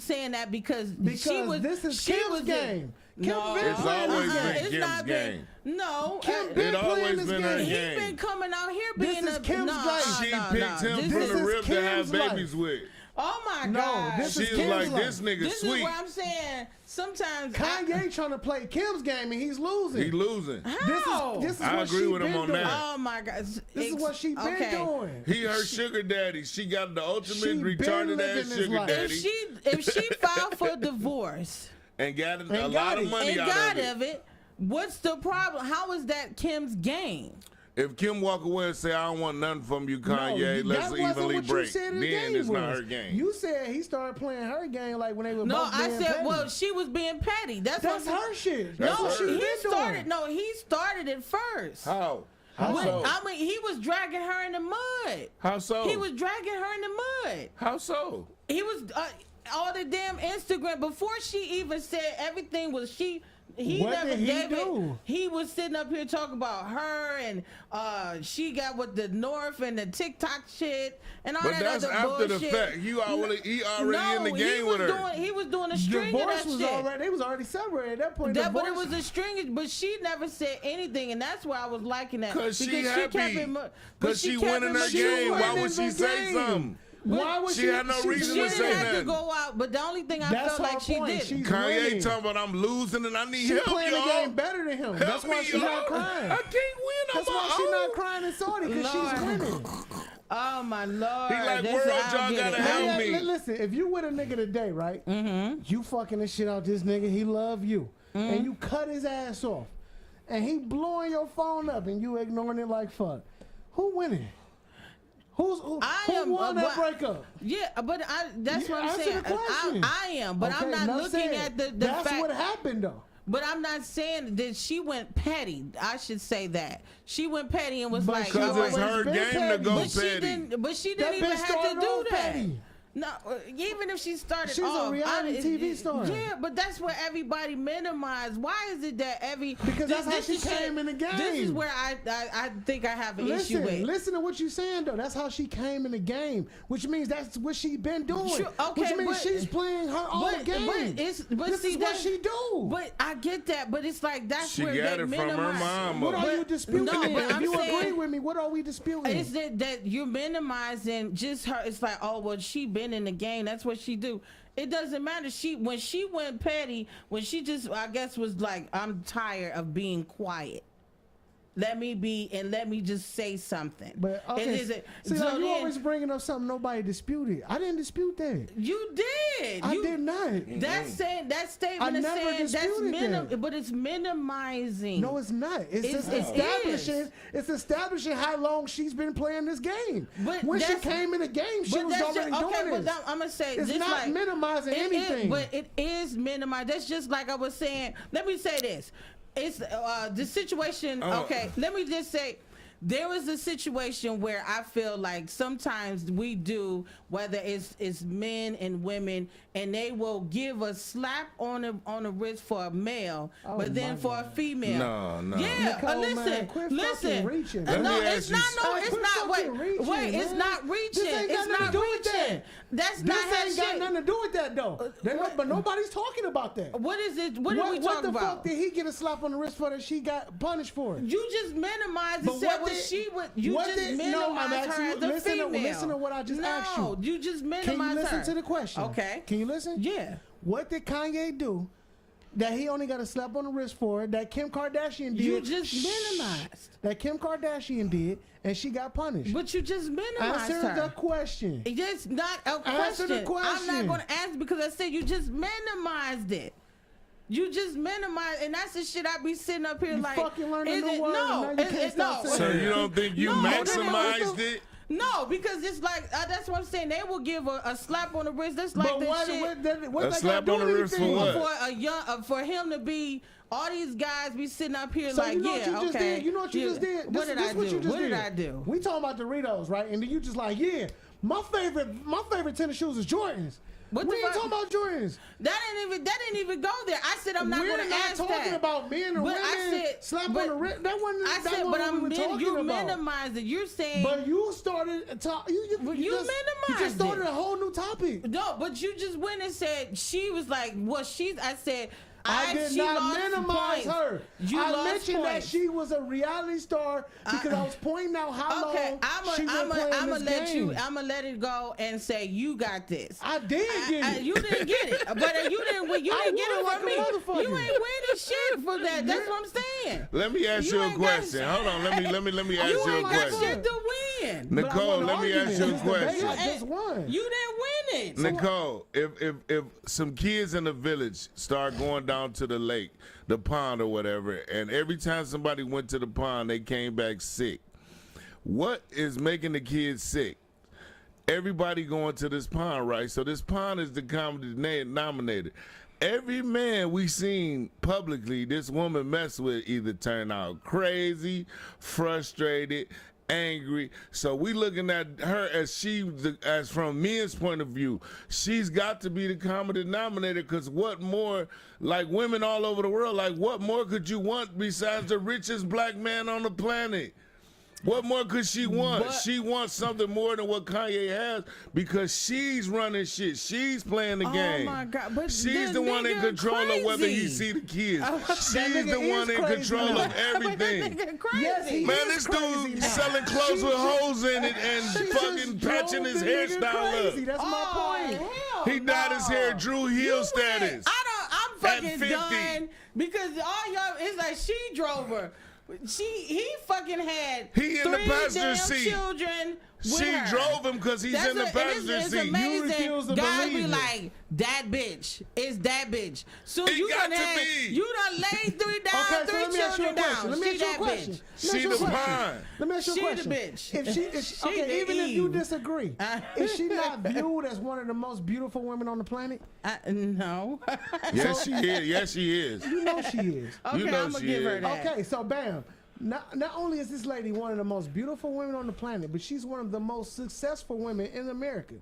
Speaker 3: saying that because she was.
Speaker 4: this is
Speaker 3: she
Speaker 4: Kim's
Speaker 3: was
Speaker 4: game. Kim
Speaker 3: No,
Speaker 4: been
Speaker 8: It's
Speaker 4: playing
Speaker 8: always
Speaker 4: this
Speaker 8: been
Speaker 4: game.
Speaker 3: it's
Speaker 8: Kim's
Speaker 3: not been.
Speaker 8: game.
Speaker 3: No,
Speaker 4: Kim
Speaker 3: uh,
Speaker 4: been
Speaker 8: It
Speaker 4: playing
Speaker 8: always
Speaker 4: this
Speaker 8: been her
Speaker 4: game.
Speaker 3: he
Speaker 8: game.
Speaker 3: been coming out here
Speaker 4: This
Speaker 3: being
Speaker 4: is
Speaker 3: a
Speaker 4: Kim's
Speaker 3: no,
Speaker 4: life.
Speaker 8: She
Speaker 3: no,
Speaker 8: picked
Speaker 3: no.
Speaker 8: him
Speaker 3: This
Speaker 8: for
Speaker 3: is-
Speaker 8: the
Speaker 4: is
Speaker 8: rib to have
Speaker 4: Kim's
Speaker 8: babies with.
Speaker 3: Oh my
Speaker 4: No,
Speaker 3: God!
Speaker 4: this
Speaker 8: She
Speaker 4: is
Speaker 8: was
Speaker 4: Kim's
Speaker 8: like,
Speaker 4: life.
Speaker 8: this nigga
Speaker 3: This
Speaker 8: sweet.
Speaker 3: is what I'm saying. Sometimes
Speaker 4: Kanye trying to play Kim's game and he's losing.
Speaker 8: He losing.
Speaker 3: How?
Speaker 4: This is
Speaker 8: I
Speaker 4: what
Speaker 8: agree
Speaker 4: she
Speaker 8: with him
Speaker 4: been
Speaker 8: on
Speaker 4: doing.
Speaker 8: that.
Speaker 3: Oh my God!
Speaker 4: This is what she been doing.
Speaker 8: He her sugar daddy. She got the ultimate
Speaker 4: She been
Speaker 8: retarded
Speaker 4: living
Speaker 8: ass
Speaker 4: this
Speaker 8: sugar
Speaker 4: life.
Speaker 8: daddy
Speaker 3: If she filed for divorce
Speaker 8: and got a
Speaker 4: got
Speaker 8: lot
Speaker 4: it.
Speaker 8: of money
Speaker 3: and
Speaker 8: out
Speaker 3: got
Speaker 8: of it.
Speaker 3: what's the problem? How is that Kim's game?
Speaker 8: If Kim walk away and say, I don't want nothing from you,
Speaker 4: No,
Speaker 8: Kanye, let's
Speaker 4: that wasn't
Speaker 8: evenly
Speaker 4: what you
Speaker 8: break,
Speaker 4: said the
Speaker 8: then
Speaker 4: game
Speaker 8: it's not
Speaker 4: was.
Speaker 8: her game.
Speaker 4: You said he started playing her game like when they were
Speaker 3: No,
Speaker 4: both
Speaker 3: I
Speaker 4: being
Speaker 3: said,
Speaker 4: petty.
Speaker 3: well, she was being petty. That's
Speaker 4: her shit.
Speaker 8: That's
Speaker 3: No,
Speaker 8: her.
Speaker 4: she
Speaker 3: he
Speaker 4: been
Speaker 3: started.
Speaker 4: doing.
Speaker 3: No, he started it first.
Speaker 8: How?
Speaker 4: How
Speaker 3: When-
Speaker 4: so?
Speaker 3: I mean, he was dragging her in the mud.
Speaker 8: How so?
Speaker 3: He was dragging her in the mud.
Speaker 8: How so?
Speaker 3: He was all the damn Instagram before she even said everything was she. He
Speaker 4: What
Speaker 3: never
Speaker 4: did he
Speaker 3: gave it.
Speaker 4: do?
Speaker 3: He was sitting up here talking about her and she got with the North and the TikTok shit and all
Speaker 8: But
Speaker 3: that
Speaker 8: that's
Speaker 3: other
Speaker 8: after
Speaker 3: bullshit.
Speaker 8: the fact. He already
Speaker 3: No,
Speaker 8: in the game
Speaker 3: he was
Speaker 8: with her.
Speaker 3: He was doing a string of
Speaker 4: Divorce
Speaker 3: that
Speaker 4: was
Speaker 3: shit.
Speaker 4: already. They was already separated at that point.
Speaker 3: But it
Speaker 4: Divorce-
Speaker 3: was a string, but she never said anything, and that's why I was liking that.
Speaker 8: Cause she
Speaker 3: kept
Speaker 8: happy.
Speaker 3: it mu- but
Speaker 8: Because she
Speaker 3: kept
Speaker 8: winning
Speaker 3: it
Speaker 8: her
Speaker 3: mature.
Speaker 8: game. Why
Speaker 4: winning
Speaker 8: would she
Speaker 4: the
Speaker 8: say
Speaker 4: game.
Speaker 8: something?
Speaker 4: Why would
Speaker 8: She had no reason
Speaker 3: She
Speaker 8: to
Speaker 3: didn't
Speaker 8: say
Speaker 3: have to
Speaker 8: nothing.
Speaker 3: go out, but the only thing I
Speaker 4: That's
Speaker 3: felt
Speaker 4: her
Speaker 3: like she
Speaker 4: point.
Speaker 3: did.
Speaker 4: She's
Speaker 8: Kanye
Speaker 4: winning.
Speaker 8: talking about I'm losing and I need
Speaker 4: She
Speaker 8: help,
Speaker 4: playing
Speaker 8: y'all.
Speaker 4: the game better than him. That's
Speaker 8: Help
Speaker 4: why
Speaker 8: me,
Speaker 4: she's not
Speaker 8: y'all.
Speaker 4: crying.
Speaker 8: I can't win on
Speaker 4: That's
Speaker 8: my
Speaker 4: why she's
Speaker 8: own.
Speaker 4: not crying and salty because she's
Speaker 3: Lord.
Speaker 4: winning.
Speaker 3: Oh my lord!
Speaker 8: He like,
Speaker 3: That's
Speaker 8: world,
Speaker 3: what I
Speaker 8: y'all
Speaker 3: don't get
Speaker 8: gotta
Speaker 3: it.
Speaker 8: help
Speaker 4: Now,
Speaker 8: me.
Speaker 4: listen, if you with a nigga today, right? Mm-hmm. You fucking the shit out this nigga. He love you, and you cut his ass off, and he blowing your phone up, and you ignoring it like fuck. Who winning? Who won that breakup?
Speaker 3: Yeah, but that's
Speaker 4: You
Speaker 3: what I'm
Speaker 4: answer
Speaker 3: saying.
Speaker 4: the question.
Speaker 3: I am, but I'm
Speaker 4: Okay,
Speaker 3: not
Speaker 4: enough
Speaker 3: looking
Speaker 4: said.
Speaker 3: at the
Speaker 4: That's
Speaker 3: fact.
Speaker 4: what happened though.
Speaker 3: But I'm not saying that she went petty. I should say that she went petty and was
Speaker 4: But
Speaker 3: like,
Speaker 4: she
Speaker 8: Because it's
Speaker 4: always
Speaker 8: her
Speaker 4: been
Speaker 8: game to
Speaker 4: petty.
Speaker 8: go
Speaker 3: but she
Speaker 8: petty.
Speaker 3: didn't. But she
Speaker 4: That
Speaker 3: didn't even
Speaker 4: bitch
Speaker 3: have to
Speaker 4: started
Speaker 3: do
Speaker 4: off
Speaker 3: that.
Speaker 4: petty.
Speaker 3: No, even if she started
Speaker 4: She's a
Speaker 3: off,
Speaker 4: reality TV star.
Speaker 3: Yeah, but that's what everybody minimize. Why is it that every
Speaker 4: Because that's how she
Speaker 3: is shit-
Speaker 4: came in the
Speaker 3: This is
Speaker 4: game.
Speaker 3: where I think I have an issue with.
Speaker 4: Listen to what you're saying though. That's how she came in the game, which means that's what she been doing.
Speaker 3: Sure, okay,
Speaker 4: which means
Speaker 3: but-
Speaker 4: she's playing her own game.
Speaker 3: But
Speaker 4: this
Speaker 3: see,
Speaker 4: is what
Speaker 3: that-
Speaker 4: she do.
Speaker 3: But I get that, but it's like that's
Speaker 8: She
Speaker 3: where
Speaker 8: got
Speaker 3: they
Speaker 8: it from her
Speaker 3: minimize.
Speaker 8: mama.
Speaker 4: what are
Speaker 3: But-
Speaker 4: you disputing?
Speaker 3: No, but
Speaker 4: if
Speaker 3: I'm
Speaker 4: you
Speaker 3: saying-
Speaker 4: agree with me, what are we disputing?
Speaker 3: It's that you're minimizing just her. It's like, oh well, she been in the game. That's what she do. It doesn't matter. When she went petty, when she just I guess was like, I'm tired of being quiet. Let me be and let me just say something.
Speaker 4: But okay,
Speaker 3: And is it-
Speaker 4: see,
Speaker 3: so
Speaker 4: like, you
Speaker 3: then-
Speaker 4: always bringing up something nobody disputed. I didn't dispute that.
Speaker 3: You did.
Speaker 4: I
Speaker 3: You-
Speaker 4: did not.
Speaker 3: That's saying that statement
Speaker 4: I
Speaker 3: is
Speaker 4: never
Speaker 3: saying that's
Speaker 4: disputed that.
Speaker 3: but it's minimizing.
Speaker 4: No, it's not. It's
Speaker 3: It's-
Speaker 4: just
Speaker 3: it
Speaker 4: establishing.
Speaker 3: is.
Speaker 4: It's establishing how long she's been playing this game.
Speaker 3: But
Speaker 4: when she
Speaker 3: that's-
Speaker 4: came in the game, she
Speaker 3: But
Speaker 4: was
Speaker 3: that's
Speaker 4: already
Speaker 3: just, okay,
Speaker 4: doing
Speaker 3: but
Speaker 4: this.
Speaker 3: I'm gonna say
Speaker 4: It's
Speaker 3: just
Speaker 4: not
Speaker 3: like,
Speaker 4: minimizing
Speaker 3: it is-
Speaker 4: anything.
Speaker 3: but it is minimized. That's just like I was saying. Let me say this. It's the situation.
Speaker 8: Oh.
Speaker 3: Okay, let me just say there is a situation where I feel like sometimes we do, whether it's men and women, and they will give a slap on the wrist for a male, but then for a female,
Speaker 8: No.
Speaker 3: yeah.
Speaker 4: Nicole,
Speaker 3: Listen,
Speaker 4: man, quit fucking reaching,
Speaker 3: no,
Speaker 4: man.
Speaker 3: it's not. No,
Speaker 4: Hey,
Speaker 3: it's
Speaker 4: quit
Speaker 3: not.
Speaker 4: fucking reaching,
Speaker 3: Wait, it's
Speaker 4: man.
Speaker 3: not reaching.
Speaker 4: This ain't got
Speaker 3: It's
Speaker 4: nothing
Speaker 3: not
Speaker 4: to do with that.
Speaker 3: reaching. That's
Speaker 4: This
Speaker 3: not her
Speaker 4: ain't got
Speaker 3: shit.
Speaker 4: nothing to do with that though. But nobody's talking about that.
Speaker 3: What is it? What are we
Speaker 4: What
Speaker 3: talking
Speaker 4: the
Speaker 3: about?
Speaker 4: fuck did he get a slap on the wrist for that she got punished for?
Speaker 3: You just minimized
Speaker 4: But
Speaker 3: and said
Speaker 4: what
Speaker 3: what
Speaker 4: did-
Speaker 3: she would. You
Speaker 4: what
Speaker 3: just
Speaker 4: did- no, I'm
Speaker 3: minimized
Speaker 4: asking
Speaker 3: her
Speaker 4: you-
Speaker 3: as a
Speaker 4: listen to-
Speaker 3: female.
Speaker 4: listen to what I just asked you.
Speaker 3: No, you just minimized
Speaker 4: Can you listen
Speaker 3: her.
Speaker 4: to the question?
Speaker 3: Okay.
Speaker 4: Can you listen?
Speaker 3: Yeah.
Speaker 4: What did Kanye do that he only got a slap on the wrist for that Kim Kardashian did?
Speaker 3: You just minimized.
Speaker 4: That Kim Kardashian did, and she got punished.
Speaker 3: But you just minimized
Speaker 4: Answer
Speaker 3: her.
Speaker 4: the question.
Speaker 3: It's not a
Speaker 4: Answer
Speaker 3: question.
Speaker 4: the
Speaker 3: I'm
Speaker 4: question.
Speaker 3: not going to ask because I said you just minimized it. You just minimized, and that's the shit I be sitting up here
Speaker 4: You
Speaker 3: like.
Speaker 4: fucking learned a
Speaker 3: is
Speaker 4: new
Speaker 3: it-
Speaker 4: word,
Speaker 3: No,
Speaker 4: and now you
Speaker 3: it-
Speaker 4: can't
Speaker 3: it-
Speaker 4: stop
Speaker 3: no.
Speaker 4: saying
Speaker 8: So you don't think you
Speaker 3: No,
Speaker 8: maximized it?
Speaker 3: No, because it's like that's what I'm saying. They will give a slap on the wrist. That's like
Speaker 4: But
Speaker 3: that
Speaker 4: what,
Speaker 3: shit.
Speaker 4: what
Speaker 8: A
Speaker 4: they
Speaker 8: slap
Speaker 4: gotta
Speaker 8: on
Speaker 4: do
Speaker 8: the wrist for
Speaker 4: anything?
Speaker 8: what?
Speaker 3: For a young, for him to be, all these guys be sitting up here
Speaker 4: So
Speaker 3: like,
Speaker 4: you know
Speaker 3: yeah,
Speaker 4: what you just
Speaker 3: okay.
Speaker 4: did? You know what you
Speaker 3: yeah.
Speaker 4: just did?
Speaker 3: What did I
Speaker 4: What you
Speaker 3: do?
Speaker 4: just
Speaker 3: What did
Speaker 4: did.
Speaker 3: I do?
Speaker 4: We talking about Doritos, right? And then you just like, yeah, my favorite tennis shoes is Jordans.
Speaker 3: What
Speaker 4: we
Speaker 3: the
Speaker 4: ain't
Speaker 3: fuck?
Speaker 4: talking about Jordans.
Speaker 3: That didn't even go there. I said I'm not
Speaker 4: We're
Speaker 3: going to
Speaker 4: not
Speaker 3: ask
Speaker 4: talking
Speaker 3: that.
Speaker 4: about men or
Speaker 3: But
Speaker 4: women
Speaker 3: I said,
Speaker 4: slap on
Speaker 3: but
Speaker 4: the wrist. That wasn't.
Speaker 3: I
Speaker 4: that
Speaker 3: said,
Speaker 4: wasn't
Speaker 3: but
Speaker 4: what we were talking
Speaker 3: you
Speaker 4: about.
Speaker 3: minimized it. You're saying,
Speaker 4: But you started talk. You
Speaker 3: You
Speaker 4: just
Speaker 3: minimized
Speaker 4: started
Speaker 3: it.
Speaker 4: a whole new topic.
Speaker 3: no, but you just went and said she was like, well, she's. I said,
Speaker 4: I did
Speaker 3: she
Speaker 4: not
Speaker 3: lost
Speaker 4: minimize
Speaker 3: points.
Speaker 4: her.
Speaker 3: You
Speaker 4: I
Speaker 3: lost
Speaker 4: mentioned that
Speaker 3: points.
Speaker 4: she was a reality star because I was pointing out how
Speaker 3: Okay,
Speaker 4: long she been playing
Speaker 3: I'm
Speaker 4: this
Speaker 3: let
Speaker 4: game.
Speaker 3: you. I'm gonna let it go and say you got this.
Speaker 4: I did get it.
Speaker 3: You didn't get it, but you didn't. You
Speaker 4: I
Speaker 3: didn't get it
Speaker 4: won
Speaker 3: from
Speaker 4: like a
Speaker 3: me.
Speaker 4: motherfucker.
Speaker 3: You ain't winning shit for that. That's what I'm saying.
Speaker 8: Let me ask you a
Speaker 3: ain't got
Speaker 8: question.
Speaker 3: shit.
Speaker 8: Hold on. Let me ask
Speaker 3: You
Speaker 8: you a
Speaker 3: ain't got
Speaker 8: question.
Speaker 3: shit to win.
Speaker 4: But I
Speaker 8: Nicole,
Speaker 4: won the
Speaker 8: let me ask you a
Speaker 4: argument. It's the
Speaker 8: question.
Speaker 4: bait. I just won.
Speaker 3: You didn't win it.
Speaker 8: Nicole, if some kids in the village start going down to the lake, the pond or whatever, and every time somebody went to the pond, they came back sick. What is making the kids sick? Everybody going to this pond, right? So this pond is the common denominator. Every man we seen publicly this woman mess with either turn out crazy, frustrated, angry. So we looking at her as from men's point of view, she's got to be the common denominator, because what more, like women all over the world, like what more could you want besides the richest black man on the planet? What more could she want?
Speaker 3: But-
Speaker 8: She wants something more than what Kanye has because she's running shit. She's playing the game.
Speaker 3: Oh my God! But
Speaker 8: She's the one in
Speaker 3: nigga
Speaker 8: control of whether you
Speaker 3: crazy.
Speaker 8: see the kids.
Speaker 4: That
Speaker 8: She's
Speaker 4: nigga
Speaker 8: the
Speaker 4: is
Speaker 8: one in
Speaker 4: crazy
Speaker 8: control
Speaker 4: now.
Speaker 8: of everything.
Speaker 3: That nigga crazy.
Speaker 4: Yes, he
Speaker 8: Man,
Speaker 4: is
Speaker 8: this
Speaker 4: crazy
Speaker 8: dude
Speaker 4: now.
Speaker 8: selling clothes with holes in it
Speaker 4: She
Speaker 8: and
Speaker 4: just
Speaker 8: fucking patching
Speaker 4: drove
Speaker 8: his
Speaker 4: the nigga
Speaker 8: hairstyle
Speaker 4: crazy.
Speaker 8: up.
Speaker 4: That's my point.
Speaker 3: Hell
Speaker 8: He dyed his
Speaker 3: no.
Speaker 8: hair Drew Hill status.
Speaker 3: I'm
Speaker 8: At
Speaker 3: fucking
Speaker 8: 50.
Speaker 3: done because all y'all. It's like she drove her. He fucking had
Speaker 8: He in the
Speaker 3: 3
Speaker 8: passenger
Speaker 3: damn
Speaker 8: seat.
Speaker 3: children. With
Speaker 8: She
Speaker 3: her.
Speaker 8: drove him because he's in the passenger
Speaker 3: it's
Speaker 8: seat.
Speaker 3: amazing.
Speaker 4: refuse to
Speaker 3: Guys
Speaker 4: believe
Speaker 3: be
Speaker 4: it.
Speaker 3: like, that bitch is that bitch. So
Speaker 8: It
Speaker 3: you
Speaker 8: got
Speaker 3: done
Speaker 8: to
Speaker 3: had,
Speaker 8: be.
Speaker 3: you done laid 3 down,
Speaker 4: Okay, so
Speaker 3: 3
Speaker 4: let me ask you a
Speaker 3: children
Speaker 4: question.
Speaker 3: down.
Speaker 4: Let me
Speaker 3: She
Speaker 4: ask you a
Speaker 3: that
Speaker 4: question.
Speaker 3: bitch.
Speaker 8: She
Speaker 4: Let me
Speaker 8: the
Speaker 4: ask you a question.
Speaker 8: pine.
Speaker 4: Let me ask you a
Speaker 3: She the
Speaker 4: question.
Speaker 3: bitch.
Speaker 4: If
Speaker 3: She
Speaker 4: okay,
Speaker 3: the
Speaker 4: even if you
Speaker 3: Eve.
Speaker 4: disagree, is she not viewed as one of the most beautiful women on the planet?
Speaker 3: No.
Speaker 8: Yes, she is. Yes, she is.
Speaker 4: You know she is.
Speaker 3: Okay,
Speaker 8: You know
Speaker 3: I'm gonna
Speaker 8: she
Speaker 3: give her
Speaker 8: is.
Speaker 3: that.
Speaker 4: Okay, so bam. Not only is this lady one of the most beautiful women on the planet, but she's one of the most successful women in America.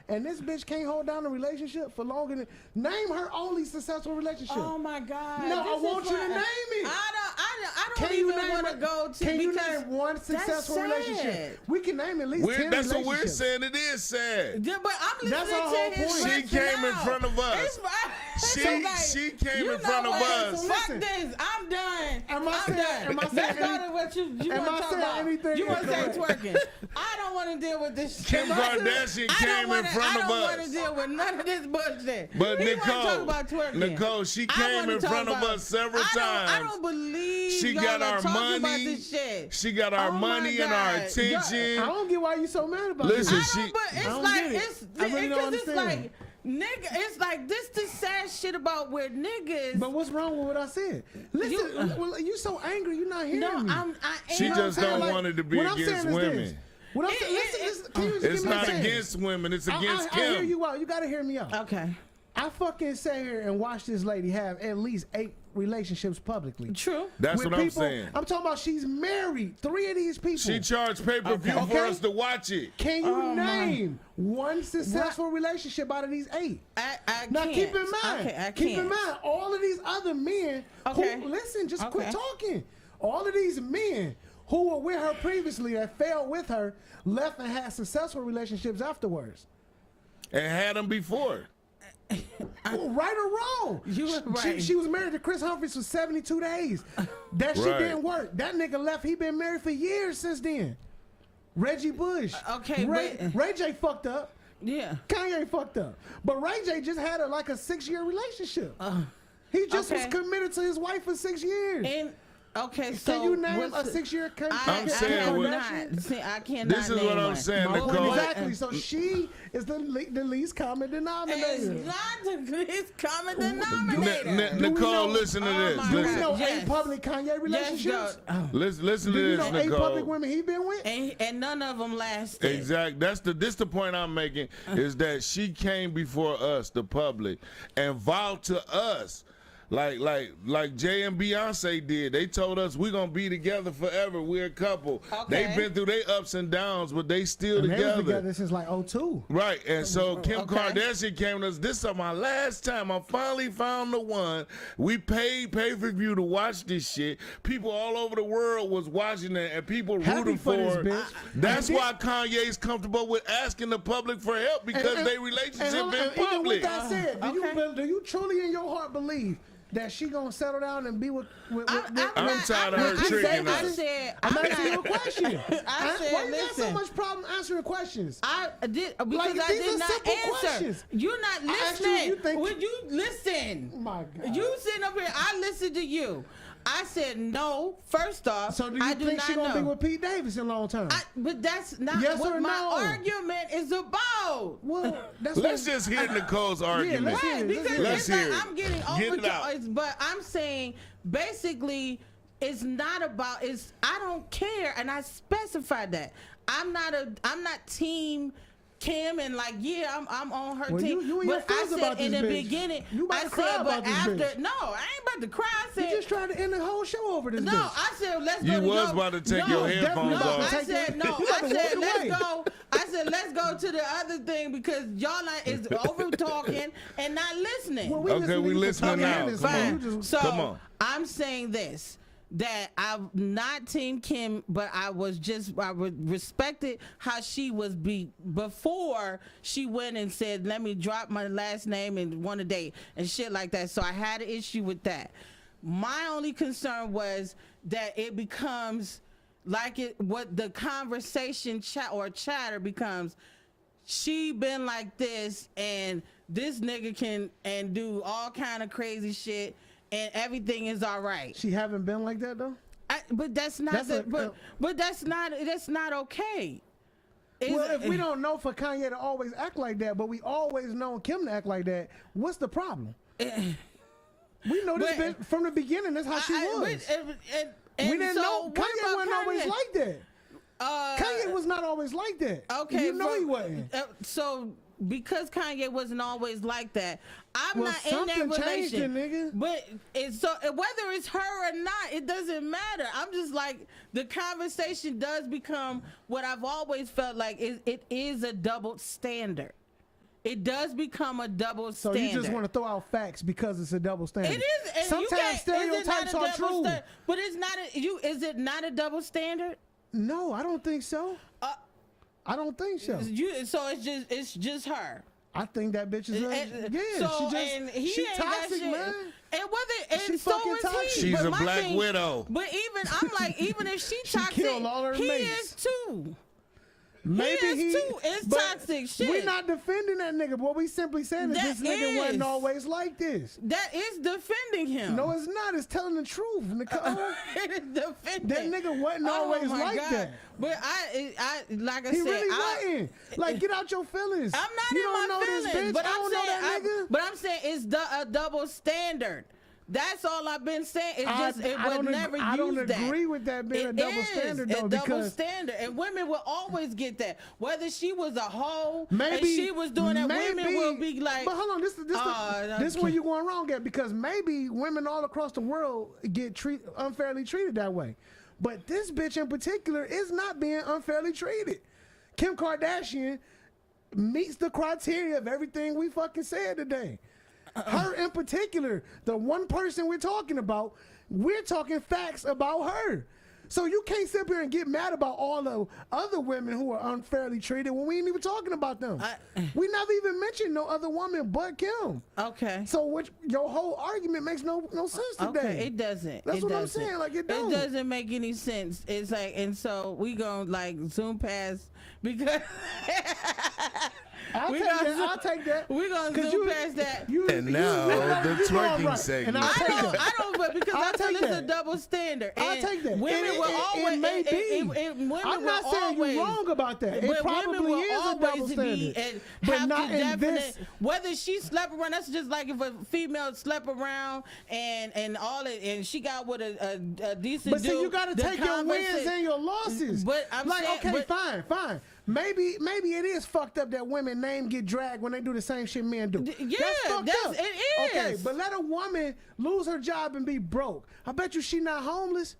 Speaker 4: And this bitch can't hold down a relationship for longer than. Name her only successful relationship.
Speaker 3: Oh my God!
Speaker 4: No, I
Speaker 3: this
Speaker 4: want
Speaker 3: is
Speaker 4: you to
Speaker 3: why-
Speaker 4: name it.
Speaker 3: I don't
Speaker 4: Can you
Speaker 3: even
Speaker 4: name
Speaker 3: want to
Speaker 4: it?
Speaker 3: go to.
Speaker 4: Can you
Speaker 3: because
Speaker 4: name one successful
Speaker 3: sad.
Speaker 4: relationship? We can name at least 10
Speaker 8: That's what we're
Speaker 4: relationships.
Speaker 8: saying. It is sad.
Speaker 3: Yeah, but I'm
Speaker 4: That's
Speaker 3: listening
Speaker 4: our
Speaker 3: to
Speaker 4: whole
Speaker 3: his
Speaker 4: point.
Speaker 8: She came in
Speaker 3: rationale.
Speaker 8: front of us.
Speaker 3: It's fine.
Speaker 8: She-
Speaker 3: So, like,
Speaker 8: she came
Speaker 3: you
Speaker 8: in front
Speaker 3: know
Speaker 8: of
Speaker 3: what?
Speaker 8: us.
Speaker 3: Fuck
Speaker 4: Listen.
Speaker 3: this. I'm done.
Speaker 4: Am I
Speaker 3: I'm
Speaker 4: saying-
Speaker 3: done.
Speaker 4: am I saying
Speaker 3: Let's go
Speaker 4: any-
Speaker 3: to what you
Speaker 4: am
Speaker 3: want
Speaker 4: I
Speaker 3: to talk
Speaker 4: saying
Speaker 3: about.
Speaker 4: anything
Speaker 3: You want to say
Speaker 4: incorrect?
Speaker 3: twerking. I don't want to deal with this
Speaker 8: Kim
Speaker 3: shit.
Speaker 8: Kardashian came in front
Speaker 3: I
Speaker 8: of
Speaker 3: don't want
Speaker 8: us.
Speaker 3: to deal with none of this bullshit.
Speaker 8: But
Speaker 3: He wanna talk
Speaker 8: Nicole,
Speaker 3: about twerking.
Speaker 8: Nicole, she
Speaker 3: I
Speaker 8: came
Speaker 3: wanna
Speaker 8: in
Speaker 3: talk
Speaker 8: front of
Speaker 3: about-
Speaker 8: us several
Speaker 3: I
Speaker 8: times.
Speaker 3: don't believe
Speaker 8: She
Speaker 3: y'all
Speaker 8: got
Speaker 3: are
Speaker 8: our
Speaker 3: talking about
Speaker 8: money.
Speaker 3: this shit.
Speaker 8: She got our
Speaker 3: Oh my
Speaker 8: money and our
Speaker 3: God.
Speaker 8: attention.
Speaker 4: I don't get why you so mad about
Speaker 8: Listen,
Speaker 4: this.
Speaker 3: I don't, but it's
Speaker 4: don't
Speaker 3: like
Speaker 4: get it.
Speaker 3: it's
Speaker 4: I really don't
Speaker 3: because it's
Speaker 4: understand.
Speaker 3: like nigga. It's like this the sad shit about where niggas.
Speaker 4: But what's wrong with what I said? Listen, you so angry, you're not hearing
Speaker 3: no,
Speaker 4: me.
Speaker 3: I
Speaker 8: She
Speaker 3: am.
Speaker 8: just don't
Speaker 4: Like,
Speaker 8: want it to be
Speaker 4: what I'm
Speaker 8: against
Speaker 4: saying is
Speaker 8: women.
Speaker 4: this. What I'm saying, listen, can you just
Speaker 8: It's
Speaker 4: give me a
Speaker 8: not
Speaker 4: chance?
Speaker 8: against women. It's against
Speaker 4: I hear
Speaker 8: Kim.
Speaker 4: you out. You got to hear me out.
Speaker 3: Okay.
Speaker 4: I fucking sat here and watched this lady have at least 8 relationships publicly.
Speaker 3: True.
Speaker 8: That's
Speaker 4: With
Speaker 8: what I'm
Speaker 4: people-
Speaker 8: saying.
Speaker 4: I'm talking about she's married. 3 of these people.
Speaker 8: She charged pay-per-view
Speaker 3: Okay.
Speaker 8: for
Speaker 4: Okay.
Speaker 8: us to watch it.
Speaker 4: Can you
Speaker 3: Oh, my.
Speaker 4: name one successful relationship out of these 8?
Speaker 3: I
Speaker 4: Now
Speaker 3: can't.
Speaker 4: keep in mind,
Speaker 3: Okay, I
Speaker 4: keep in
Speaker 3: can't.
Speaker 4: mind, all of these other men
Speaker 3: Okay.
Speaker 4: who listen, just quit
Speaker 3: Okay.
Speaker 4: talking. All of these men who were with her previously that failed with her left and had successful relationships afterwards.
Speaker 8: And had them before.
Speaker 4: Right or wrong?
Speaker 3: You were right.
Speaker 4: She was married to Chris Humphries for 72 days. That shit
Speaker 8: Right.
Speaker 4: didn't work. That nigga left. He been married for years since then. Reggie Bush.
Speaker 3: Okay, but-
Speaker 4: Ray J fucked up.
Speaker 3: Yeah.
Speaker 4: Kanye fucked up. But Ray J just had a 6-year relationship. He just was
Speaker 3: okay.
Speaker 4: committed to his wife for 6 years.
Speaker 3: And okay, so
Speaker 4: Can you name
Speaker 3: what's
Speaker 4: a
Speaker 3: the-
Speaker 4: 6-year
Speaker 8: I'm saying what-
Speaker 3: I cannot.
Speaker 8: This is
Speaker 3: name
Speaker 8: what I'm
Speaker 3: one.
Speaker 8: saying,
Speaker 3: My
Speaker 8: Nicole.
Speaker 3: one-
Speaker 4: Exactly. So she is the least common
Speaker 3: It's
Speaker 4: denominator.
Speaker 3: not the least common denominator.
Speaker 4: Do we
Speaker 8: Nicole,
Speaker 4: know-
Speaker 8: listen to
Speaker 3: Oh
Speaker 8: this.
Speaker 3: my
Speaker 4: Do we
Speaker 8: Listen,
Speaker 4: know
Speaker 3: Yes.
Speaker 4: 8 public Kanye
Speaker 3: Yes,
Speaker 4: relationships?
Speaker 3: go.
Speaker 8: listen
Speaker 4: Do
Speaker 8: to
Speaker 4: you
Speaker 8: this,
Speaker 4: know 8 public
Speaker 8: Nicole.
Speaker 4: women he been with?
Speaker 3: And none of them lasted.
Speaker 8: Exactly. This the point I'm making is that she came before us, the public, and vowed to us. Like Jay and Beyonce did. They told us we're gonna be together forever. We're a couple.
Speaker 3: Okay.
Speaker 8: They've been through their ups and downs, but they still
Speaker 4: And they was
Speaker 8: together.
Speaker 4: together since 02.
Speaker 8: Right, and so Kim
Speaker 3: Okay.
Speaker 8: Kardashian came to us. This is my last time. I finally found the one. We paid pay-per-view to watch this shit. People all over the world was watching it, and people
Speaker 4: Happy
Speaker 8: rooting
Speaker 4: for
Speaker 8: for
Speaker 4: this
Speaker 8: her.
Speaker 4: bitch.
Speaker 8: That's
Speaker 4: And
Speaker 8: why Kanye's comfortable with asking the public for help because
Speaker 4: And-
Speaker 8: their relationship
Speaker 4: and
Speaker 8: been
Speaker 4: even
Speaker 8: public.
Speaker 4: with that said,
Speaker 3: Okay.
Speaker 4: do you truly in your heart believe that she gonna settle down and be with
Speaker 8: I'm
Speaker 3: not-
Speaker 8: tired of her
Speaker 3: I
Speaker 8: tricking
Speaker 3: said-
Speaker 8: us.
Speaker 4: I'm
Speaker 3: I'm
Speaker 4: asking you a
Speaker 3: not-
Speaker 4: question.
Speaker 3: I said,
Speaker 4: Why you got so
Speaker 3: listen.
Speaker 4: much problem answering questions?
Speaker 3: I did because
Speaker 4: Like,
Speaker 3: I
Speaker 4: these
Speaker 3: did
Speaker 4: are
Speaker 3: not
Speaker 4: simple
Speaker 3: answer.
Speaker 4: questions.
Speaker 3: You're not
Speaker 4: I asked you if
Speaker 3: listening.
Speaker 4: you think-
Speaker 3: Would you listen?
Speaker 4: My God.
Speaker 3: You sitting up here. I listened to you. I said no. First off,
Speaker 4: So do you
Speaker 3: I do
Speaker 4: think
Speaker 3: not
Speaker 4: she gonna
Speaker 3: know.
Speaker 4: be with Pete Davidson long term?
Speaker 3: But that's not
Speaker 4: Yes
Speaker 3: what
Speaker 4: or
Speaker 3: my
Speaker 4: no?
Speaker 3: argument is about.
Speaker 4: Well, that's
Speaker 8: Let's
Speaker 4: what,
Speaker 8: just hear Nicole's argument.
Speaker 4: let's hear
Speaker 3: Right,
Speaker 4: it.
Speaker 3: because
Speaker 8: Let's
Speaker 3: it's
Speaker 8: hear
Speaker 3: not,
Speaker 8: it.
Speaker 3: I'm getting
Speaker 8: Get it out.
Speaker 3: over, but I'm saying basically it's not about. It's I don't care, and I specified that I'm not team Kim and I'm on her
Speaker 4: Well,
Speaker 3: team.
Speaker 4: you and your
Speaker 3: but I
Speaker 4: feelings
Speaker 3: said
Speaker 4: about
Speaker 3: in
Speaker 4: this
Speaker 3: the
Speaker 4: bitch.
Speaker 3: beginning,
Speaker 4: You about
Speaker 3: I
Speaker 4: to cry
Speaker 3: said,
Speaker 4: about
Speaker 3: but
Speaker 4: this
Speaker 3: after
Speaker 4: bitch.
Speaker 3: no, I ain't about to cry. I
Speaker 4: you
Speaker 3: said
Speaker 4: just trying to end the whole show over this
Speaker 3: no,
Speaker 4: bitch.
Speaker 3: I said let's
Speaker 8: You
Speaker 3: go.
Speaker 8: was about to take your headphones
Speaker 3: no,
Speaker 8: off.
Speaker 3: I said no.
Speaker 4: You
Speaker 3: I
Speaker 4: about to
Speaker 3: said
Speaker 4: walk away.
Speaker 3: let's go. I said let's go to the other thing because y'all is over talking and not listening.
Speaker 4: Well, we
Speaker 8: Okay,
Speaker 4: listening
Speaker 8: we
Speaker 4: to you for
Speaker 8: listening
Speaker 4: 20
Speaker 8: now.
Speaker 4: minutes,
Speaker 8: Come
Speaker 4: man.
Speaker 8: on.
Speaker 4: You just-
Speaker 3: So
Speaker 8: Come on.
Speaker 3: I'm saying this. That I'm not Team Kim, but I respected how she was before she went and said, "Let me drop my last name and want to date" and shit like that. So I had an issue with that. My only concern was that it becomes what the conversation chatter becomes. She been like this, and this nigga can and do all kind of crazy shit. And everything is all right.
Speaker 4: She haven't been like that though.
Speaker 3: But that's not. But that's not okay.
Speaker 4: Well, if we don't know for Kanye to always act like that, but we always known Kim to act like that, what's the problem? We know this
Speaker 3: But-
Speaker 4: bitch from the beginning. That's how she was. We didn't know Kanye wasn't always like that. Kanye was not always like that.
Speaker 3: Okay,
Speaker 4: you know he wasn't.
Speaker 3: So because Kanye wasn't always like that, I'm
Speaker 4: Well,
Speaker 3: not in that
Speaker 4: something changed
Speaker 3: relation.
Speaker 4: it, nigga.
Speaker 3: But it's so whether it's her or not, it doesn't matter. I'm just like the conversation does become what I've always felt like. It is a double standard. It does become a double
Speaker 4: So
Speaker 3: standard.
Speaker 4: you just want to throw out facts because it's a double standard.
Speaker 3: It is. And
Speaker 4: Sometimes
Speaker 3: you can't,
Speaker 4: stereotypes are true.
Speaker 3: But it's not. Is it not a double standard?
Speaker 4: No, I don't think so. I don't think so.
Speaker 3: So it's just her.
Speaker 4: I think that bitch is
Speaker 3: So, and he
Speaker 4: she
Speaker 3: ain't got
Speaker 4: toxic,
Speaker 3: shit.
Speaker 4: man.
Speaker 3: And whether
Speaker 4: She
Speaker 3: and so
Speaker 4: fucking
Speaker 3: is
Speaker 4: toxic.
Speaker 3: he.
Speaker 8: She's
Speaker 3: But
Speaker 8: a
Speaker 3: my
Speaker 8: black
Speaker 3: thing-
Speaker 8: widow.
Speaker 3: But even if she toxic,
Speaker 4: killed all her
Speaker 3: he
Speaker 4: mates.
Speaker 3: is too.
Speaker 4: Maybe
Speaker 3: is too. It's
Speaker 4: but
Speaker 3: toxic shit.
Speaker 4: We're not defending that nigga. What we simply saying is
Speaker 3: That
Speaker 4: this nigga wasn't
Speaker 3: is.
Speaker 4: always like this.
Speaker 3: That is defending him.
Speaker 4: No, it's not. It's telling the truth, Nicole.
Speaker 3: It is defending.
Speaker 4: That nigga wasn't always
Speaker 3: my
Speaker 4: like
Speaker 3: God.
Speaker 4: that.
Speaker 3: But I like I
Speaker 4: He
Speaker 3: said,
Speaker 4: really wasn't. Like, get out your feelings.
Speaker 3: I'm not
Speaker 4: you
Speaker 3: in
Speaker 4: don't
Speaker 3: my
Speaker 4: know
Speaker 3: feelings,
Speaker 4: this bitch.
Speaker 3: but
Speaker 4: I
Speaker 3: I'm
Speaker 4: don't
Speaker 3: saying,
Speaker 4: know that nigga.
Speaker 3: but I'm saying it's a double standard. That's all I've been saying. It's
Speaker 4: I-
Speaker 3: just it
Speaker 4: I
Speaker 3: was
Speaker 4: don't ag-
Speaker 3: never used
Speaker 4: I don't
Speaker 3: that.
Speaker 4: agree with that being a
Speaker 3: It
Speaker 4: double
Speaker 3: is
Speaker 4: standard,
Speaker 3: a
Speaker 4: though,
Speaker 3: double
Speaker 4: because-
Speaker 3: standard, and women will always get that. Whether she was a hoe
Speaker 4: Maybe
Speaker 3: and she was doing that, women will be like,
Speaker 4: But hold on, this is where you're going wrong at, because maybe women all across the world get unfairly treated that way, but this bitch in particular is not being unfairly treated. Kim Kardashian meets the criteria of everything we fucking said today. Her in particular, the one person we're talking about, we're talking facts about her. So you can't sit here and get mad about all the other women who are unfairly treated when we ain't even talking about them. We never even mentioned no other woman but Kim.
Speaker 3: okay.
Speaker 4: So your whole argument makes no sense today.
Speaker 3: Okay, it doesn't.
Speaker 4: That's
Speaker 3: it
Speaker 4: what I'm
Speaker 3: doesn't.
Speaker 4: saying, like, it don't.
Speaker 3: It doesn't make any sense. It's like, and so we gonna like zoom past because
Speaker 4: I'll
Speaker 3: we
Speaker 4: take
Speaker 3: gonna
Speaker 4: that. I'll take that.
Speaker 3: we gonna
Speaker 4: 'Cause
Speaker 3: zoom past that.
Speaker 8: And now the
Speaker 4: you doing
Speaker 8: twerking
Speaker 4: right.
Speaker 8: segment.
Speaker 4: And I'll take that.
Speaker 3: I don't, but because
Speaker 4: I'll
Speaker 3: I feel
Speaker 4: take
Speaker 3: it's a
Speaker 4: that.
Speaker 3: double standard.
Speaker 4: I'll
Speaker 3: And
Speaker 4: take that.
Speaker 3: Women will always.
Speaker 4: It may be.
Speaker 3: women
Speaker 4: I'm
Speaker 3: will
Speaker 4: not saying
Speaker 3: always,
Speaker 4: you're wrong about that. It
Speaker 3: but
Speaker 4: probably
Speaker 3: women will
Speaker 4: is a double
Speaker 3: always be
Speaker 4: standard.
Speaker 3: and
Speaker 4: But
Speaker 3: have
Speaker 4: not
Speaker 3: to
Speaker 4: in
Speaker 3: definite,
Speaker 4: this.
Speaker 3: whether she slept around. That's just like if a female slept around and all it, and she got with a decent
Speaker 4: But see,
Speaker 3: dude.
Speaker 4: you got to
Speaker 3: the
Speaker 4: take your wins
Speaker 3: conversa-
Speaker 4: and your losses.
Speaker 3: But I'm
Speaker 4: like,
Speaker 3: saying,
Speaker 4: okay,
Speaker 3: but-
Speaker 4: fine. Maybe it is fucked up that women name get dragged when they do the same shit men do.
Speaker 3: Yeah,
Speaker 4: that's fucked up.
Speaker 3: it is.
Speaker 4: Okay, but let a woman lose her job and be broke. I bet you she not homeless.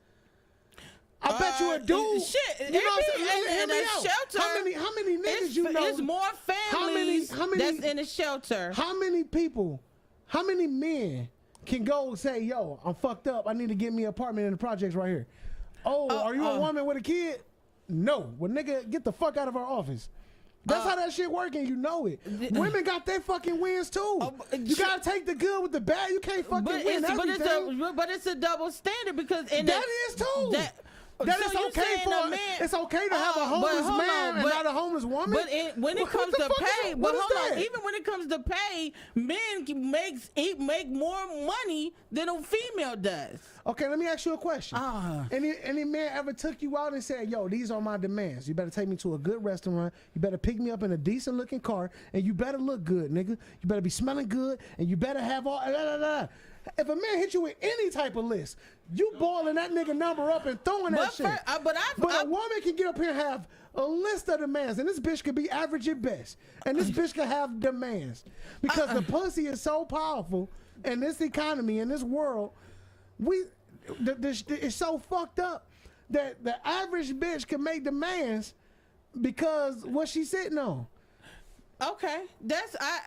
Speaker 4: I bet you a dude.
Speaker 3: Shit,
Speaker 4: You know what I'm
Speaker 3: it
Speaker 4: saying?
Speaker 3: be
Speaker 4: Hear
Speaker 3: in
Speaker 4: me
Speaker 3: a
Speaker 4: out.
Speaker 3: shelter.
Speaker 4: How many niggas
Speaker 3: It's,
Speaker 4: you know?
Speaker 3: it's more families
Speaker 4: how many-
Speaker 3: that's in a shelter.
Speaker 4: How many people, how many men can go say, yo, I'm fucked up. I need to get me an apartment in the projects right here. Oh, are you a woman with a kid? No. Well, nigga, get the fuck out of our office. That's how that shit working. You know it. Women got their fucking wins too. You gotta take the good with the bad. You can't fucking win everything.
Speaker 3: But it's a double standard because
Speaker 4: That is too. That
Speaker 3: so
Speaker 4: is
Speaker 3: you
Speaker 4: okay
Speaker 3: saying
Speaker 4: for
Speaker 3: a man.
Speaker 4: it's okay to have a
Speaker 3: but
Speaker 4: homeless
Speaker 3: hold
Speaker 4: man
Speaker 3: on,
Speaker 4: and
Speaker 3: but-
Speaker 4: not a homeless woman.
Speaker 3: But when it
Speaker 4: What
Speaker 3: comes
Speaker 4: the
Speaker 3: to
Speaker 4: fuck is-
Speaker 3: pay,
Speaker 4: what
Speaker 3: but
Speaker 4: is
Speaker 3: hold on,
Speaker 4: that?
Speaker 3: even when it comes to pay, men make more money than a female does.
Speaker 4: Okay, let me ask you a question.
Speaker 3: Ah.
Speaker 4: Any man ever took you out and said, yo, these are my demands. You better take me to a good restaurant. You better pick me up in a decent looking car. And you better look good, nigga. You better be smelling good. And you better have all... If a man hit you with any type of list, you balling that nigga number up and throwing that shit. But a woman can get up here and have a list of demands. And this bitch could be average at best. And this bitch could have demands. Because the pussy is so powerful in this economy, in this world... It's so fucked up that the average bitch can make demands because what she's sitting on.
Speaker 3: Okay,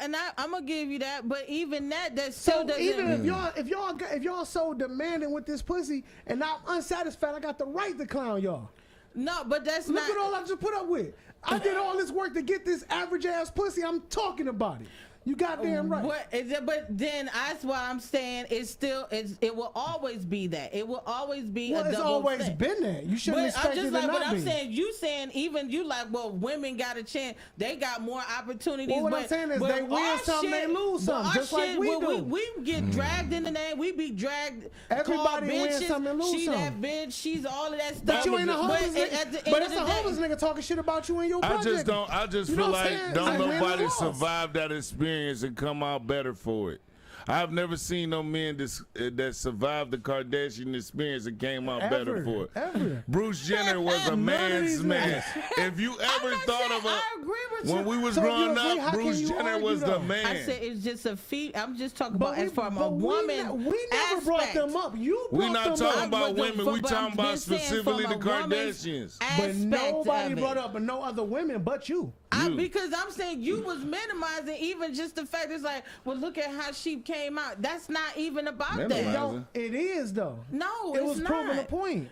Speaker 3: I'm gonna give you that, but even that still
Speaker 4: So
Speaker 3: doesn't.
Speaker 4: even if y'all so demanding with this pussy and I'm unsatisfied, I got the right to clown y'all.
Speaker 3: No, but that's
Speaker 4: Look
Speaker 3: not.
Speaker 4: at all I just put up with. I did all this work to get this average ass pussy. I'm talking about it. You goddamn right.
Speaker 3: What is it? But then that's why I'm saying it will always be that. It will always be
Speaker 4: Well,
Speaker 3: a
Speaker 4: it's
Speaker 3: double
Speaker 4: always
Speaker 3: thing.
Speaker 4: been that. You shouldn't
Speaker 3: But
Speaker 4: expect
Speaker 3: I'm just
Speaker 4: it to
Speaker 3: like,
Speaker 4: not
Speaker 3: but I'm
Speaker 4: be.
Speaker 3: saying you saying even you like, well, women got a chance. They got more opportunities.
Speaker 4: Well, what
Speaker 3: but,
Speaker 4: I'm saying is
Speaker 3: but
Speaker 4: they win
Speaker 3: our
Speaker 4: some, they lose some,
Speaker 3: but our
Speaker 4: just like
Speaker 3: shit,
Speaker 4: we
Speaker 3: well,
Speaker 4: do.
Speaker 3: We get dragged in the name. We be dragged.
Speaker 4: Everybody
Speaker 3: called
Speaker 4: wins
Speaker 3: bitches.
Speaker 4: some and lose
Speaker 3: She
Speaker 4: some.
Speaker 3: that bitch. She's all of that stuff.
Speaker 4: But you ain't a homeless
Speaker 3: But
Speaker 4: nigga.
Speaker 3: at the end
Speaker 4: But
Speaker 3: of
Speaker 4: it's
Speaker 3: the
Speaker 4: a
Speaker 3: day-
Speaker 4: homeless nigga talking shit about you in your project.
Speaker 8: I just
Speaker 4: You
Speaker 8: feel
Speaker 4: know what I'm
Speaker 8: like
Speaker 4: saying?
Speaker 8: don't
Speaker 4: It's a win or
Speaker 8: nobody
Speaker 4: loss.
Speaker 8: survive that experience and come out better for it. I've never seen no men that survived the Kardashian experience and came out better for it.
Speaker 4: Ever.
Speaker 8: Bruce Jenner was a
Speaker 4: None of
Speaker 8: man's
Speaker 4: these
Speaker 8: man.
Speaker 4: niggas.
Speaker 8: If you ever
Speaker 3: not
Speaker 8: thought
Speaker 3: saying
Speaker 8: of
Speaker 3: I agree with
Speaker 8: when
Speaker 3: you.
Speaker 8: we was
Speaker 4: So if you
Speaker 8: growing
Speaker 4: agree, how
Speaker 8: up,
Speaker 4: can
Speaker 8: Bruce
Speaker 4: you
Speaker 8: Jenner
Speaker 4: argue,
Speaker 8: was the
Speaker 4: though?
Speaker 8: man.
Speaker 3: I said it's just a feat. I'm just talking
Speaker 4: But
Speaker 3: about as far as a
Speaker 4: but
Speaker 3: woman.
Speaker 4: we never brought
Speaker 3: aspect.
Speaker 4: them up. You brought
Speaker 8: We not
Speaker 4: them
Speaker 8: talking
Speaker 4: up.
Speaker 8: about
Speaker 3: But
Speaker 8: women. We
Speaker 3: but
Speaker 8: talking
Speaker 3: I'm
Speaker 8: about
Speaker 3: just saying
Speaker 8: specifically
Speaker 3: from
Speaker 8: the
Speaker 3: a woman's
Speaker 8: Kardashians.
Speaker 4: But
Speaker 3: aspect
Speaker 4: nobody
Speaker 3: of
Speaker 4: brought
Speaker 3: it.
Speaker 4: up no other women but you.
Speaker 3: Because I'm saying you was minimizing even just the fact it's like, well, look at how she came out. That's not even about
Speaker 8: Minimizing.
Speaker 3: that.
Speaker 4: Don't, it is though.
Speaker 3: No,
Speaker 4: It
Speaker 3: it's
Speaker 4: was
Speaker 3: not.
Speaker 4: proving a point.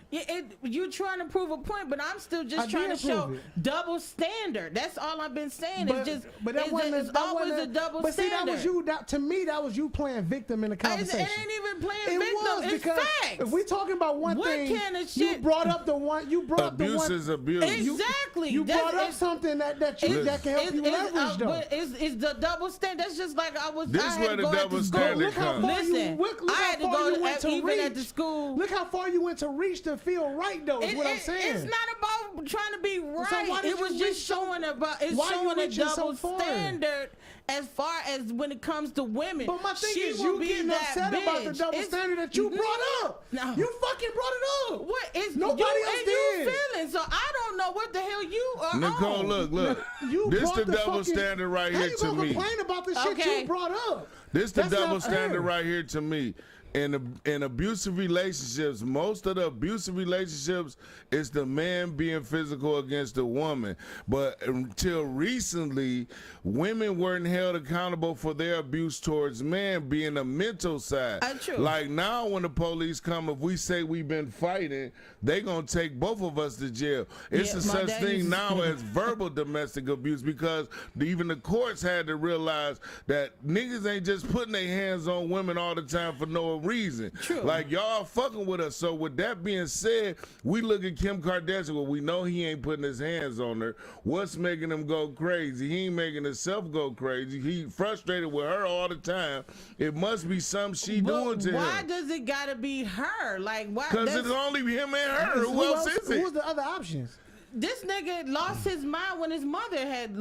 Speaker 3: You're trying to prove a point, but I'm still
Speaker 4: I
Speaker 3: just trying to
Speaker 4: did
Speaker 3: show
Speaker 4: prove
Speaker 3: double standard. That's all I've been saying.
Speaker 4: But,
Speaker 3: It's just,
Speaker 4: but that wasn't,
Speaker 3: it's
Speaker 4: that
Speaker 3: always
Speaker 4: wasn't,
Speaker 3: a double
Speaker 4: but see,
Speaker 3: standard.
Speaker 4: that was you. To me, that was you playing victim in the
Speaker 3: It
Speaker 4: conversation.
Speaker 3: ain't even playing
Speaker 4: It
Speaker 3: victim.
Speaker 4: was
Speaker 3: It's
Speaker 4: because
Speaker 3: facts.
Speaker 4: if we talking about one
Speaker 3: What
Speaker 4: thing,
Speaker 3: kind of
Speaker 4: you
Speaker 3: shit-
Speaker 4: brought up the one. You brought the
Speaker 8: Abuse
Speaker 4: one.
Speaker 8: is abuse.
Speaker 3: Exactly.
Speaker 4: You
Speaker 3: That's-
Speaker 4: brought up
Speaker 3: it's-
Speaker 4: something that can help you leverage though.
Speaker 3: But it's the double standard. That's just like I
Speaker 8: This
Speaker 3: had
Speaker 8: where
Speaker 3: to
Speaker 8: the
Speaker 3: go
Speaker 8: double
Speaker 3: to school.
Speaker 8: standard
Speaker 4: Look how
Speaker 8: comes.
Speaker 4: far you-
Speaker 3: Listen,
Speaker 4: look
Speaker 3: I had to
Speaker 4: how
Speaker 3: go so
Speaker 4: you went to
Speaker 3: even
Speaker 4: reach.
Speaker 3: at the school.
Speaker 4: Look how far you went to reach to feel right, though. Is what I'm saying.
Speaker 3: It's not about trying to be right.
Speaker 4: why did
Speaker 3: It was
Speaker 4: you
Speaker 3: just
Speaker 4: reach so-
Speaker 3: showing about. It's
Speaker 4: why you
Speaker 3: showing a
Speaker 4: reaching so
Speaker 3: double
Speaker 4: far?
Speaker 3: standard as far as when it comes to women.
Speaker 4: But my thing
Speaker 3: She
Speaker 4: is,
Speaker 3: will
Speaker 4: you
Speaker 3: be
Speaker 4: getting
Speaker 3: that
Speaker 4: upset about the
Speaker 3: bitch.
Speaker 4: double
Speaker 3: It's-
Speaker 4: standard that you brought up.
Speaker 3: No.
Speaker 4: You fucking brought it up.
Speaker 3: What is
Speaker 4: Nobody
Speaker 3: you,
Speaker 4: else
Speaker 3: and
Speaker 4: did.
Speaker 3: you feeling? So I don't know what the hell you are
Speaker 8: Nicole,
Speaker 3: on.
Speaker 8: look.
Speaker 4: You
Speaker 8: This
Speaker 4: brought
Speaker 8: the double
Speaker 4: fucking,
Speaker 8: standard right
Speaker 4: how
Speaker 8: here
Speaker 4: you
Speaker 8: to
Speaker 4: gonna
Speaker 8: me.
Speaker 4: complain about the shit
Speaker 3: Okay.
Speaker 4: you brought up?
Speaker 8: This the
Speaker 4: That's
Speaker 8: double
Speaker 4: not
Speaker 8: standard
Speaker 4: fair.
Speaker 8: right here to me. In abusive relationships, most of the abusive relationships is the man being physical against the woman. But until recently, women weren't held accountable for their abuse towards men being a mental side.
Speaker 3: True.
Speaker 8: Like now when the police come, if we say we've been fighting, they gonna take both of us to jail. It's
Speaker 3: Yeah,
Speaker 8: a
Speaker 3: my
Speaker 8: such
Speaker 3: daddy's-
Speaker 8: thing now as verbal domestic abuse because even the courts had to realize that niggas ain't just putting their hands on women all the time for no reason.
Speaker 3: True.
Speaker 8: Like y'all fucking with us. So with that being said, we look at Kim Kardashian. Well, we know he ain't putting his hands on her. What's making him go crazy? He ain't making himself go crazy. He frustrated with her all the time. It must be something she doing to
Speaker 3: Why
Speaker 8: him.
Speaker 3: does it gotta be her? Like why?
Speaker 8: Because
Speaker 3: that's-
Speaker 8: it's only him and her. Who else is it?
Speaker 4: Who's the other options?
Speaker 3: This nigga lost his mind when his mother had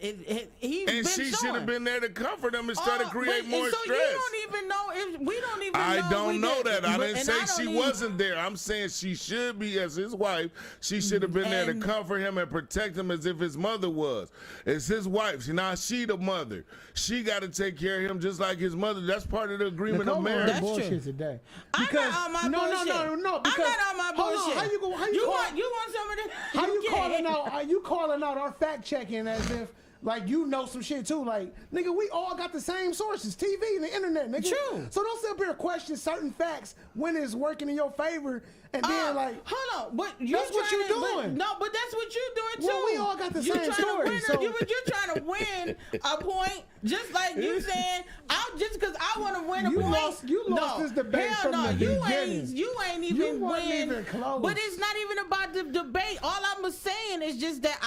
Speaker 3: he's
Speaker 8: And
Speaker 3: been
Speaker 8: she should
Speaker 3: showing.
Speaker 8: have been there to comfort him instead of create more
Speaker 3: so
Speaker 8: stress.
Speaker 3: you don't even know if we don't even.
Speaker 8: I
Speaker 3: know
Speaker 8: don't know that. I didn't
Speaker 3: and
Speaker 8: say
Speaker 3: don't
Speaker 8: she
Speaker 3: even-
Speaker 8: wasn't there. I'm saying she should be as his wife. She should have been there to
Speaker 3: And-
Speaker 8: comfort him and protect him as if his mother was. It's his wife. Now she the mother. She got to take care of him just like his mother. That's part of the agreement
Speaker 4: Nicole
Speaker 8: of
Speaker 4: on
Speaker 8: marriage.
Speaker 3: That's
Speaker 4: bullshit
Speaker 3: true.
Speaker 4: today.
Speaker 3: I'm not on my bullshit.
Speaker 4: No. Because,
Speaker 3: I'm not on my
Speaker 4: hold
Speaker 3: bullshit.
Speaker 4: How you go? How you,
Speaker 3: you
Speaker 4: call,
Speaker 3: want some of this?
Speaker 4: How you
Speaker 3: Yeah.
Speaker 4: calling out? Are you calling out our fact checking as if like you know some shit too? Like nigga, we all got the same sources, TV and the internet, nigga.
Speaker 3: True.
Speaker 4: So don't sit up here and question certain facts when it's working in your favor, and then like.
Speaker 3: Hold on, but you
Speaker 4: That's what
Speaker 3: trying
Speaker 4: you
Speaker 3: to- but-
Speaker 4: doing.
Speaker 3: No, but that's what you doing too.
Speaker 4: Well, we all got the
Speaker 3: You
Speaker 4: same
Speaker 3: trying to
Speaker 4: story,
Speaker 3: win
Speaker 4: so-
Speaker 3: you're trying to win a point, just like you saying, "I'll just because I want to win a
Speaker 4: You
Speaker 3: point."
Speaker 4: lost this debate
Speaker 3: hell
Speaker 4: from
Speaker 3: no,
Speaker 4: the
Speaker 3: you
Speaker 4: beginning.
Speaker 3: ain't
Speaker 4: You
Speaker 3: even
Speaker 4: wasn't
Speaker 3: win.
Speaker 4: even close.
Speaker 3: But it's not even about the debate. All I'm saying is just that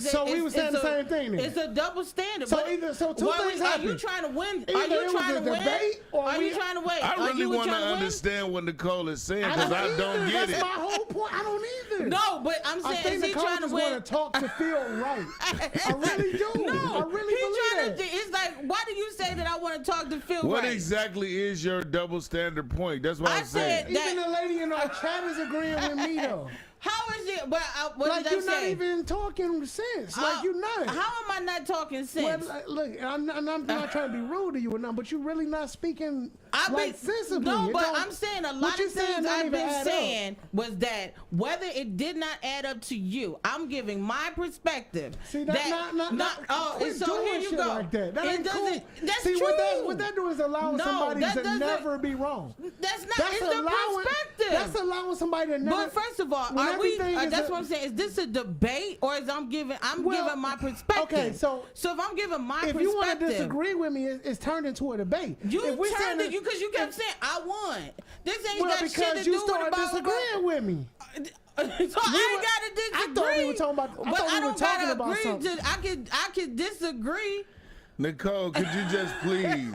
Speaker 4: So we were saying the same thing then.
Speaker 3: It's a double standard.
Speaker 4: So
Speaker 3: but
Speaker 4: either- so two
Speaker 3: what
Speaker 4: things
Speaker 3: Are you
Speaker 4: happen.
Speaker 3: trying to win?
Speaker 4: Either
Speaker 3: Are you
Speaker 4: it was
Speaker 3: trying
Speaker 4: a
Speaker 3: to win?
Speaker 4: debate or
Speaker 3: Are
Speaker 4: we-
Speaker 3: you trying to win?
Speaker 8: I
Speaker 3: Are
Speaker 8: really
Speaker 3: you
Speaker 8: want to
Speaker 3: trying win?
Speaker 8: understand what Nicole is saying
Speaker 4: I
Speaker 8: because I
Speaker 4: don't
Speaker 8: don't
Speaker 4: either.
Speaker 8: get
Speaker 4: That's
Speaker 8: it.
Speaker 4: my whole point. I don't either.
Speaker 3: No, but I'm
Speaker 4: I
Speaker 3: saying,
Speaker 4: think
Speaker 3: is he
Speaker 4: Nicole
Speaker 3: trying to
Speaker 4: just
Speaker 3: win?
Speaker 4: want to talk to feel right. I really do.
Speaker 3: No,
Speaker 4: I really
Speaker 3: he
Speaker 4: believe
Speaker 3: trying
Speaker 4: that.
Speaker 3: to. It's like, why do you say that I want to talk to Phil?
Speaker 8: What
Speaker 3: right?
Speaker 8: exactly is your double standard point? That's what
Speaker 3: I
Speaker 8: I'm saying.
Speaker 3: said-
Speaker 4: Even the lady in our chat is agreeing with me though.
Speaker 3: How is it? But what
Speaker 4: Like
Speaker 3: did I
Speaker 4: you're not
Speaker 3: say?
Speaker 4: even talking sense. Like you're not.
Speaker 3: How am I not talking
Speaker 4: Well,
Speaker 3: sense?
Speaker 4: look, I'm not trying to be rude to you or nothing, but you're really not speaking sensibly.
Speaker 3: No,
Speaker 4: It
Speaker 3: but
Speaker 4: don't-
Speaker 3: I'm saying a
Speaker 4: what
Speaker 3: lot
Speaker 4: you
Speaker 3: of
Speaker 4: saying
Speaker 3: things
Speaker 4: don't
Speaker 3: I've
Speaker 4: even
Speaker 3: been
Speaker 4: add up.
Speaker 3: saying was that whether it did not add up to you, I'm giving my perspective.
Speaker 4: See, that's quit
Speaker 3: so
Speaker 4: doing
Speaker 3: here you
Speaker 4: shit
Speaker 3: go.
Speaker 4: like that. That
Speaker 3: it
Speaker 4: ain't
Speaker 3: doesn't.
Speaker 4: cool.
Speaker 3: That's
Speaker 4: See,
Speaker 3: true.
Speaker 4: what that do is allowing
Speaker 3: No,
Speaker 4: somebody
Speaker 3: that
Speaker 4: to
Speaker 3: doesn't-
Speaker 4: never be wrong.
Speaker 3: That's not.
Speaker 4: That's
Speaker 3: It's the
Speaker 4: allowing.
Speaker 3: perspective.
Speaker 4: That's allowing somebody to never.
Speaker 3: But first of all,
Speaker 4: when
Speaker 3: are we?
Speaker 4: everything is
Speaker 3: That's
Speaker 4: a-
Speaker 3: what I'm saying. Is this a debate or is I'm giving my perspective?
Speaker 4: Okay, so
Speaker 3: if I'm giving my
Speaker 4: if
Speaker 3: perspective,
Speaker 4: you want to disagree with me, it's turned into a debate.
Speaker 3: you
Speaker 4: If we
Speaker 3: turned
Speaker 4: saying
Speaker 3: it because you kept saying I won. This ain't
Speaker 4: well,
Speaker 3: got shit
Speaker 4: because
Speaker 3: to
Speaker 4: you
Speaker 3: do with
Speaker 4: started
Speaker 3: about
Speaker 4: disagreeing with me.
Speaker 3: So I ain't gotta disagree.
Speaker 4: I thought we were talking about. I
Speaker 3: but
Speaker 4: thought
Speaker 3: I
Speaker 4: we were
Speaker 3: don't
Speaker 4: talking
Speaker 3: gotta
Speaker 4: about
Speaker 3: agree
Speaker 4: something.
Speaker 3: to. I could disagree.
Speaker 8: Nicole, could you just please,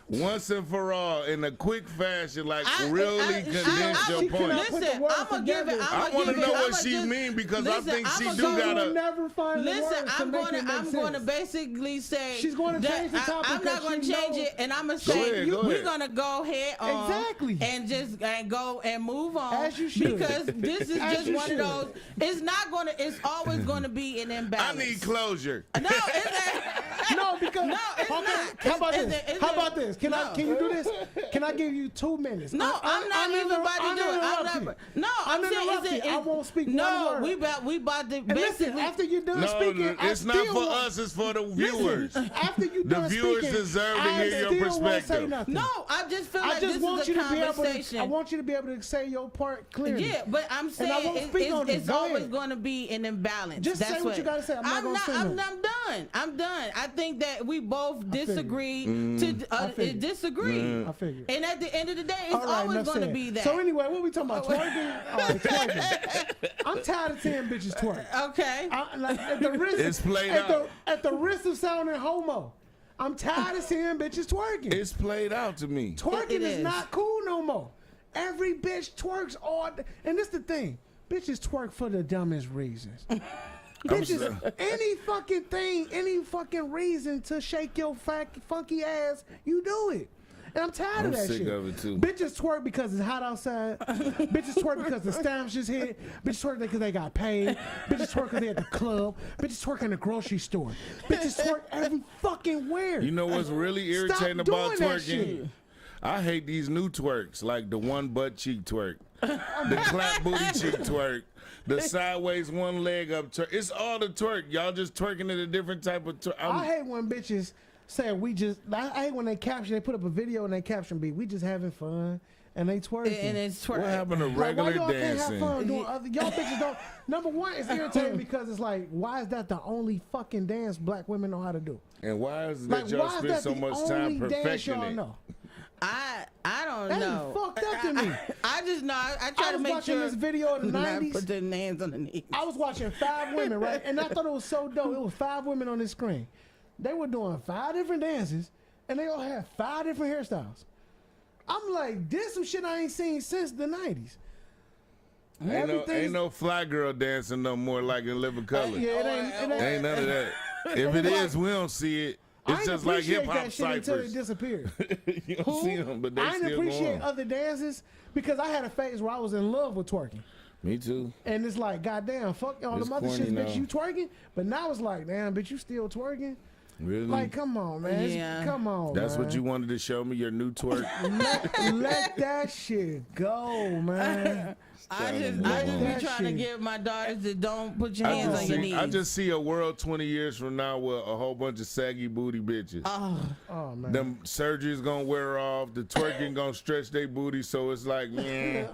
Speaker 8: once and for all, in a quick fashion, like really condense your
Speaker 4: she
Speaker 8: point?
Speaker 4: cannot put the
Speaker 3: Listen,
Speaker 4: words
Speaker 3: I'm gonna give it.
Speaker 4: together.
Speaker 8: I want to know what she mean because I think she do
Speaker 4: You will
Speaker 8: gotta.
Speaker 4: never find the
Speaker 3: Listen,
Speaker 4: words to
Speaker 3: I'm
Speaker 4: make
Speaker 3: going
Speaker 4: it make
Speaker 3: to
Speaker 4: sense.
Speaker 3: basically say
Speaker 4: She's gonna
Speaker 3: that
Speaker 4: change the topic
Speaker 3: I'm not
Speaker 4: because
Speaker 3: going to
Speaker 4: she
Speaker 3: change
Speaker 4: knows-
Speaker 3: it, and I'm gonna
Speaker 8: Go
Speaker 3: say
Speaker 8: ahead, go
Speaker 3: we're
Speaker 8: ahead.
Speaker 3: gonna go ahead on
Speaker 4: Exactly.
Speaker 3: and just go and move on
Speaker 4: As you should.
Speaker 3: because this is
Speaker 4: As
Speaker 3: just
Speaker 4: you
Speaker 3: one
Speaker 4: should.
Speaker 3: of those. It's not gonna. It's always going to be an
Speaker 8: I
Speaker 3: imbalance.
Speaker 8: need closure.
Speaker 3: No, it's
Speaker 4: No, because
Speaker 3: No, it's
Speaker 4: okay,
Speaker 3: not.
Speaker 4: How about
Speaker 3: Is
Speaker 4: this?
Speaker 3: it- is
Speaker 4: How
Speaker 3: it-
Speaker 4: about this? Can
Speaker 3: No.
Speaker 4: you do this? Can I give you 2 minutes?
Speaker 3: No, I'm not even about to do it. I'm
Speaker 4: uninterrupted.
Speaker 3: not. No, I'm saying
Speaker 4: Uninterrupted.
Speaker 3: is it?
Speaker 4: I won't speak
Speaker 3: No,
Speaker 4: one word.
Speaker 3: we about to
Speaker 4: And listen,
Speaker 3: basically.
Speaker 4: after you're done
Speaker 8: No,
Speaker 4: speaking, I
Speaker 8: it's not
Speaker 4: still
Speaker 8: for
Speaker 4: won't-
Speaker 8: us. It's for the
Speaker 4: Listen,
Speaker 8: viewers.
Speaker 4: after you
Speaker 8: The
Speaker 4: done
Speaker 8: viewers
Speaker 4: speaking,
Speaker 8: deserve to
Speaker 4: I
Speaker 8: hear your
Speaker 4: still won't say
Speaker 8: perspective.
Speaker 4: nothing.
Speaker 3: No, I just feel
Speaker 4: I
Speaker 3: like
Speaker 4: just
Speaker 3: this
Speaker 4: want
Speaker 3: is a
Speaker 4: you to be able to.
Speaker 3: conversation.
Speaker 4: I want you to be able to say your part clearly.
Speaker 3: Yeah, but I'm
Speaker 4: And I
Speaker 3: saying
Speaker 4: won't speak on it.
Speaker 3: it's
Speaker 4: Go
Speaker 3: always
Speaker 4: ahead.
Speaker 3: going to be an imbalance.
Speaker 4: Just
Speaker 3: That's
Speaker 4: say what you gotta say. I'm not gonna say
Speaker 3: I'm
Speaker 4: nothing.
Speaker 3: done. I'm done. I think that we both
Speaker 4: figured.
Speaker 3: disagree
Speaker 4: I figured.
Speaker 3: disagree.
Speaker 4: I figured.
Speaker 3: And at the end of the day, it's
Speaker 4: All right,
Speaker 3: always
Speaker 4: enough
Speaker 3: going to
Speaker 4: said.
Speaker 3: be that.
Speaker 4: So anyway, what we talking about? Twerking? All right, twerking. I'm tired of seeing bitches twerk.
Speaker 3: Okay.
Speaker 4: Like, at the risk,
Speaker 8: It's played out.
Speaker 4: At the risk of sounding homo, I'm tired of seeing bitches twerking.
Speaker 8: It's played out to me.
Speaker 4: Twerking
Speaker 3: It
Speaker 4: is
Speaker 3: is.
Speaker 4: not cool no more. Every bitch twerks all and this the thing. Bitches twerk for the dumbest reasons. Bitches,
Speaker 8: sorry.
Speaker 4: any fucking thing, any fucking reason to shake your funky ass, you do it. And I'm tired
Speaker 8: I'm
Speaker 4: of that
Speaker 8: sick
Speaker 4: shit.
Speaker 8: of it, too.
Speaker 4: Bitches twerk because it's hot outside. Bitches twerk because the stamps just hit. Bitches twerk because they got paid. Bitches twerk because they at the club. Bitches twerk in the grocery store. Bitches twerk every fucking where.
Speaker 8: You know what's really irritating
Speaker 4: Stop
Speaker 8: about
Speaker 4: doing that
Speaker 8: twerking?
Speaker 4: shit.
Speaker 8: I hate these new twerks, like the one butt cheek twerk, the clap booty cheek twerk, the sideways one leg up twerk. It's all the twerk. Y'all just twerking at a different type of twerk.
Speaker 4: I hate when bitches say we just. I hate when they put up a video and they caption be we just having fun and they twerking.
Speaker 3: And it's
Speaker 8: What happened to
Speaker 4: Like, why
Speaker 8: regular
Speaker 4: y'all can't have
Speaker 8: dancing?
Speaker 4: fun doing other? Y'all bitches don't. Number one, it's irritating because it's like, why is that the only fucking dance black women know how to do?
Speaker 8: And why is it
Speaker 4: Like,
Speaker 8: that y'all
Speaker 4: why is
Speaker 8: spend
Speaker 4: that
Speaker 8: so
Speaker 4: the
Speaker 8: much
Speaker 4: only
Speaker 8: time
Speaker 4: dance
Speaker 8: perfecting
Speaker 4: y'all
Speaker 8: it?
Speaker 4: know?
Speaker 3: I don't
Speaker 4: That
Speaker 3: know.
Speaker 4: is fucked up to me.
Speaker 3: I just know. I try
Speaker 4: I
Speaker 3: to
Speaker 4: was
Speaker 3: make
Speaker 4: watching
Speaker 3: sure
Speaker 4: this video in the
Speaker 3: not
Speaker 4: 90s.
Speaker 3: put their hands on the knees.
Speaker 4: I was watching 5 women, right? And I thought it was so dope. It was 5 women on this screen. They were doing 5 different dances, and they all had 5 different hairstyles. I'm like, this some shit I ain't seen since the 90s.
Speaker 8: Ain't no fly girl dancing no more like in Living Color.
Speaker 4: Yeah, it ain't.
Speaker 8: Ain't none of that. If it is, we don't see it.
Speaker 4: I
Speaker 8: It's
Speaker 4: ain't
Speaker 8: just like
Speaker 4: appreciate
Speaker 8: hip hop
Speaker 4: that shit until it
Speaker 8: ciphers.
Speaker 4: disappeared.
Speaker 8: You don't see them, but they
Speaker 4: I didn't
Speaker 8: still
Speaker 4: appreciate
Speaker 8: going.
Speaker 4: other dances because I had a phase where I was in love with twerking.
Speaker 8: Me too.
Speaker 4: And it's like, goddamn, fuck all
Speaker 8: It's
Speaker 4: the other
Speaker 8: corny
Speaker 4: shit, bitch,
Speaker 8: now.
Speaker 4: you twerking? But now it's like, damn, bitch, you still twerking?
Speaker 8: Really?
Speaker 4: Like, come on, man.
Speaker 3: Yeah.
Speaker 4: Come on,
Speaker 8: That's
Speaker 4: man.
Speaker 8: what you wanted to show me, your new twerk.
Speaker 4: Let that shit go, man.
Speaker 3: I just
Speaker 4: That
Speaker 3: be trying to
Speaker 4: shit.
Speaker 3: get my daughters to don't put your hands on your knees.
Speaker 8: I just see a world 20 years from now with a whole bunch of saggy booty bitches.
Speaker 4: Oh, man.
Speaker 8: Them surgeries gonna wear off, the twerking gonna stretch their booty, so it's like, yeah.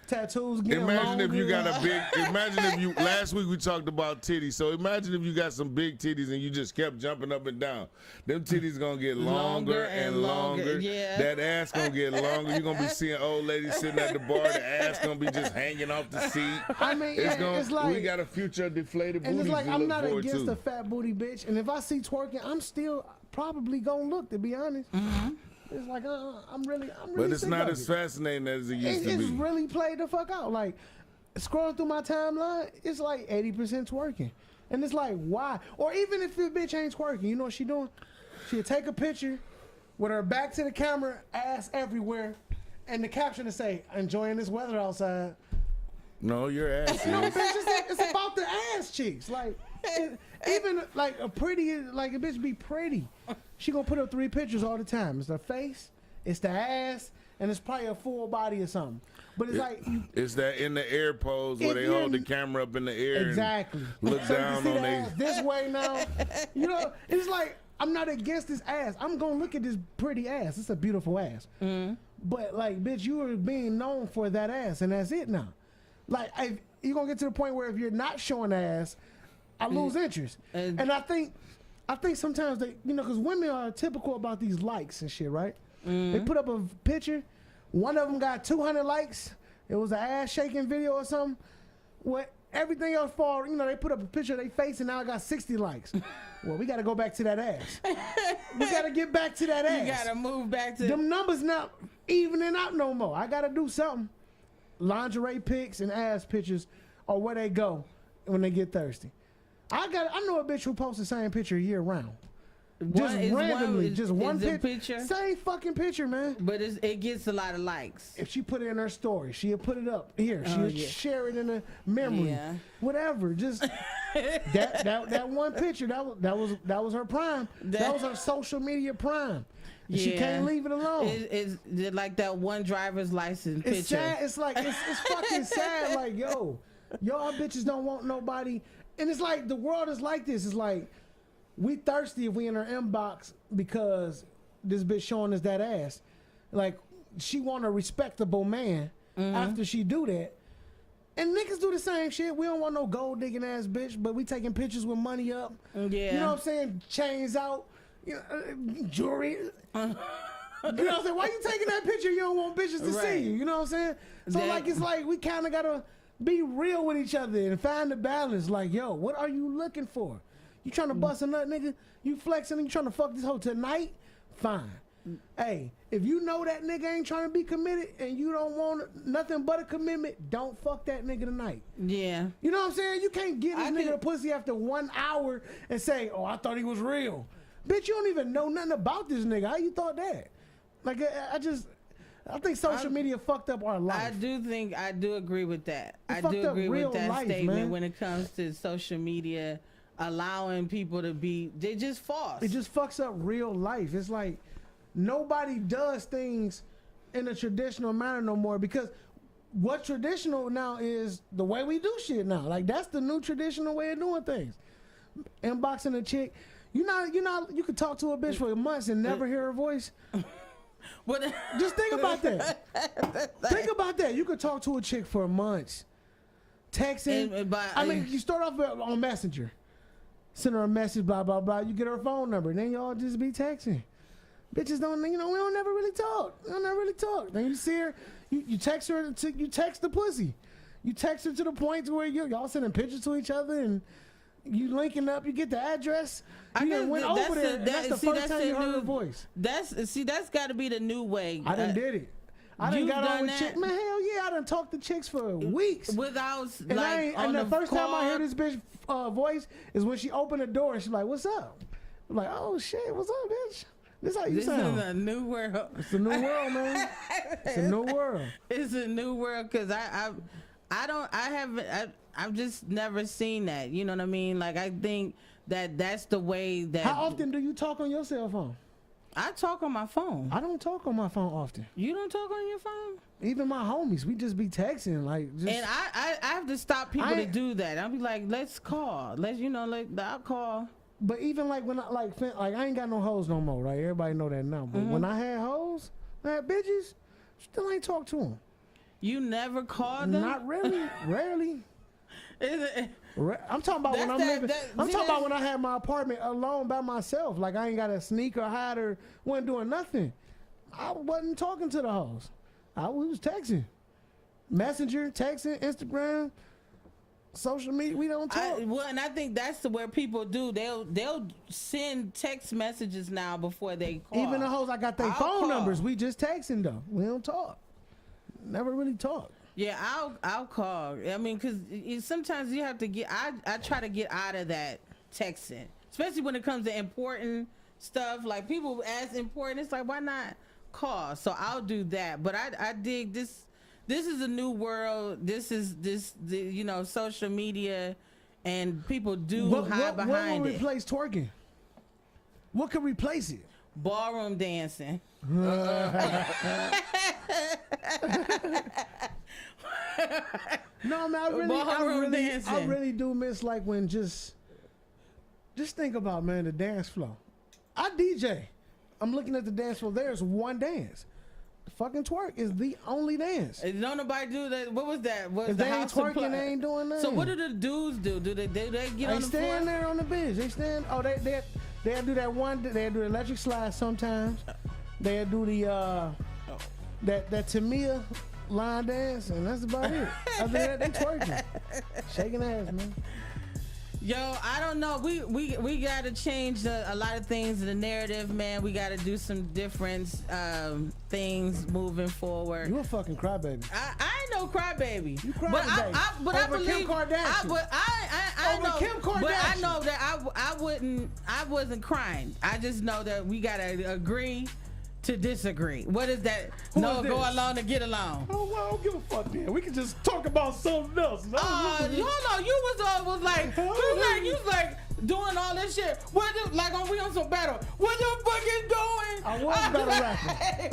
Speaker 4: Tattoos getting
Speaker 8: Imagine if you
Speaker 4: longer.
Speaker 8: got a big. Imagine if you. Last week we talked about titties, so imagine if you got some big titties and you just kept jumping up and down. Them titties gonna get longer and longer.
Speaker 3: yeah.
Speaker 8: That ass gonna get longer. You're gonna be seeing old ladies sitting at the bar. The ass gonna be just hanging off the seat.
Speaker 4: I mean, yeah, it's like,
Speaker 8: we got a future of deflated
Speaker 4: and
Speaker 8: booties
Speaker 4: it's like,
Speaker 8: to
Speaker 4: I'm
Speaker 8: look
Speaker 4: not
Speaker 8: forward
Speaker 4: against
Speaker 8: to.
Speaker 4: a fat booty bitch, and if I see twerking, I'm still probably gonna look, to be honest. It's like, I'm really
Speaker 8: But it's
Speaker 4: sick
Speaker 8: not
Speaker 4: of
Speaker 8: as
Speaker 4: it.
Speaker 8: fascinating as it used to
Speaker 4: It's
Speaker 8: be.
Speaker 4: really played the fuck out. Like, scrolling through my timeline, it's like 80% twerking. And it's like, why? Or even if the bitch ain't twerking, you know what she doing? She'll take a picture with her back to the camera, ass everywhere, and the caption to say, enjoying this weather outside.
Speaker 8: No, your ass
Speaker 4: No,
Speaker 8: is.
Speaker 4: bitch, it's about the ass cheeks. Like, even like a bitch be pretty. She gonna put up 3 pictures all the time. It's the face, it's the ass, and it's probably a full body or something. But it's like,
Speaker 8: It's that in the air pose where
Speaker 4: If
Speaker 8: they
Speaker 4: you're
Speaker 8: hold the
Speaker 4: in-
Speaker 8: camera up in the air.
Speaker 4: exactly.
Speaker 8: And look
Speaker 4: So you can
Speaker 8: down
Speaker 4: see
Speaker 8: on
Speaker 4: the
Speaker 8: they.
Speaker 4: ass this way now. You know, it's like, I'm not against this ass. I'm gonna look at this pretty ass. It's a beautiful ass. But like, bitch, you are being known for that ass, and that's it now. Like, you're gonna get to the point where if you're not showing ass, I lose interest. And I think sometimes they, you know, because women are typical about these likes and shit, right? They put up a picture. One of them got 200 likes. It was an ass shaking video or something. What everything else fall, you know, they put up a picture of their face and now it got 60 likes. Well, we got to go back to that ass. We got to get back to that ass.
Speaker 3: You gotta move back to
Speaker 4: Them numbers not evening out no more. I got to do something. Lingerie pics and ass pictures are where they go when they get thirsty. I know a bitch who posts the same picture year round. Just randomly, just one
Speaker 3: picture.
Speaker 4: Same fucking picture, man.
Speaker 3: But it gets a lot of likes.
Speaker 4: If she put it in her story, she'll put it up here. She'll share it in a memory,
Speaker 3: Yeah.
Speaker 4: whatever. Just that one picture. That was her prime. That was her social media prime. And she can't leave it alone.
Speaker 3: It's like that one driver's license
Speaker 4: It's
Speaker 3: picture.
Speaker 4: sad. It's like it's fucking sad. Like, y'all bitches don't want nobody. And it's like the world is like this. It's like we thirsty if we in her inbox because this bitch showing us that ass. Like, she want a respectable man after she do that. And niggas do the same shit. We don't want no gold digging ass bitch, but we taking pictures with money up.
Speaker 3: Yeah.
Speaker 4: You know what I'm saying? Chains out. You know, jewelry. You know what I'm saying? Why you taking that picture? You don't want bitches to see you. You know what I'm saying? So like, it's like we kind of gotta be real with each other and find the balance. Like, yo, what are you looking for? You trying to bust a nut, nigga? You flexing and you trying to fuck this hoe tonight? Fine. Hey, if you know that nigga ain't trying to be committed and you don't want nothing but a commitment, don't fuck that nigga tonight.
Speaker 3: Yeah.
Speaker 4: You know what I'm saying? You can't get this nigga the pussy after 1 hour and say, oh, I thought he was real. Bitch, you don't even know nothing about this nigga. How you thought that? Like, I think social media fucked up our life.
Speaker 3: I do agree with that. I
Speaker 4: fucked
Speaker 3: do
Speaker 4: up
Speaker 3: agree
Speaker 4: real
Speaker 3: with that
Speaker 4: life,
Speaker 3: statement
Speaker 4: man.
Speaker 3: when it comes to social media allowing people to be, they just false.
Speaker 4: It just fucks up real life. It's like nobody does things in a traditional manner no more, because what traditional now is the way we do shit now. Like, that's the new traditional way of doing things. Inboxing a chick. You could talk to a bitch for months and never hear her voice. Just think about that. Think about that. You could talk to a chick for months. Texting. You start off on Messenger. Send her a message, blah, blah, blah. You get her phone number. Then y'all just be texting. Bitches don't, we don't never really talk. We don't never really talk. Then you see her, you text her, you text the pussy. You text her to the point to where y'all sending pictures to each other and you linking up, you get the address. You done went over there, and that's the first time you heard her voice.
Speaker 3: That's got to be the new way.
Speaker 4: I done did it. I done got on with chicks. Man, hell yeah, I done talked to chicks for weeks.
Speaker 3: Without,
Speaker 4: and the first time I hear this bitch voice is when she opened the door and she's like, what's up? I'm like, oh shit, what's up, bitch? This how you sound.
Speaker 3: This is a new world.
Speaker 4: It's a new world, man. It's a new world.
Speaker 3: It's a new world, because I've just never seen that. You know what I mean? Like, I think that's the way that.
Speaker 4: How often do you talk on your cell phone?
Speaker 3: I talk on my phone.
Speaker 4: I don't talk on my phone often.
Speaker 3: You don't talk on your phone?
Speaker 4: Even my homies, we just be texting, like. Just,
Speaker 3: and I have to stop people to do that. I'll be like, let's call. I'll call.
Speaker 4: But even like when I I ain't got no hoes no more, right? Everybody know that now. But when I had hoes, I had bitches, still ain't talk to them.
Speaker 3: You never called them?
Speaker 4: Not really, rarely. I'm talking about when I'm living. I'm talking about when I had my apartment alone by myself. Like, I ain't got a sneak or hide or wasn't doing nothing. I wasn't talking to the hoes. I was texting, Messenger, texting, Instagram. Social media, we don't talk.
Speaker 3: And I think that's where people do. They'll send text messages now before they call.
Speaker 4: Even the hoes, I got their phone numbers. We just texting though. We don't talk. Never really talk.
Speaker 3: Yeah, I'll call. I mean, because sometimes you have to get. I try to get out of that texting, especially when it comes to important stuff. Like, people ask important. It's like, why not call? So I'll do that. But I dig this. This is a new world. This is social media, and people hide behind it.
Speaker 4: What will replace twerking? What could replace it?
Speaker 3: Ballroom dancing.
Speaker 4: No, man, I really do miss, like, when just think about, man, the dance floor. I DJ. I'm looking at the dance floor. There's one dance. Fucking twerk is the only dance.
Speaker 3: Don't nobody do that. What was that?
Speaker 4: If they ain't twerking, they ain't doing nothing.
Speaker 3: So what do the dudes do? Do they get on the floor?
Speaker 4: They stand there on the bench. They stand. Oh, they do that one. They do the electric slide sometimes. They do the that Tamia line dance, and that's about it. Other than that, they twerking, shaking ass, man.
Speaker 3: Yo, I don't know. We got to change a lot of things in the narrative, man. We got to do some different things moving forward.
Speaker 4: You a fucking crybaby.
Speaker 3: I ain't no crybaby.
Speaker 4: You crybaby.
Speaker 3: But I believe
Speaker 4: Kim Kardashian.
Speaker 3: I know.
Speaker 4: Kim Kardashian.
Speaker 3: But I know that I wasn't crying. I just know that we got to agree to disagree. What is that? Go along to get along.
Speaker 4: Oh, well, I don't give a fuck, man. We can just talk about something else.
Speaker 3: Hold on, you was like doing all this shit. We on some battle. What the fuck is going?
Speaker 4: I was battle rapping.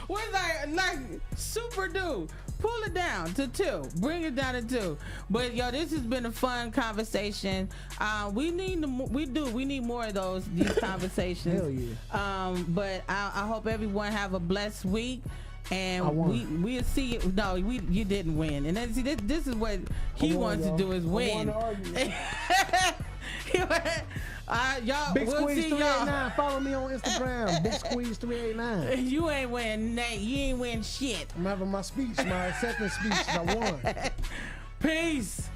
Speaker 3: What's like super dude? Pull it down to 2. Bring it down to 2. But yo, this has been a fun conversation. We need more of these conversations.
Speaker 4: Hell yeah.
Speaker 3: But I hope everyone have a blessed week. And we'll see you. No, you didn't win. And then see, this is what he wants to do is win. Y'all,
Speaker 4: Big
Speaker 3: we'll
Speaker 4: Squeeze
Speaker 3: see
Speaker 4: 389.
Speaker 3: y'all.
Speaker 4: Follow me on Instagram. Big Squeeze 389.
Speaker 3: You ain't win, Nate. You ain't win shit.
Speaker 4: I'm having my speech, my acceptance speech. I won.
Speaker 3: Peace.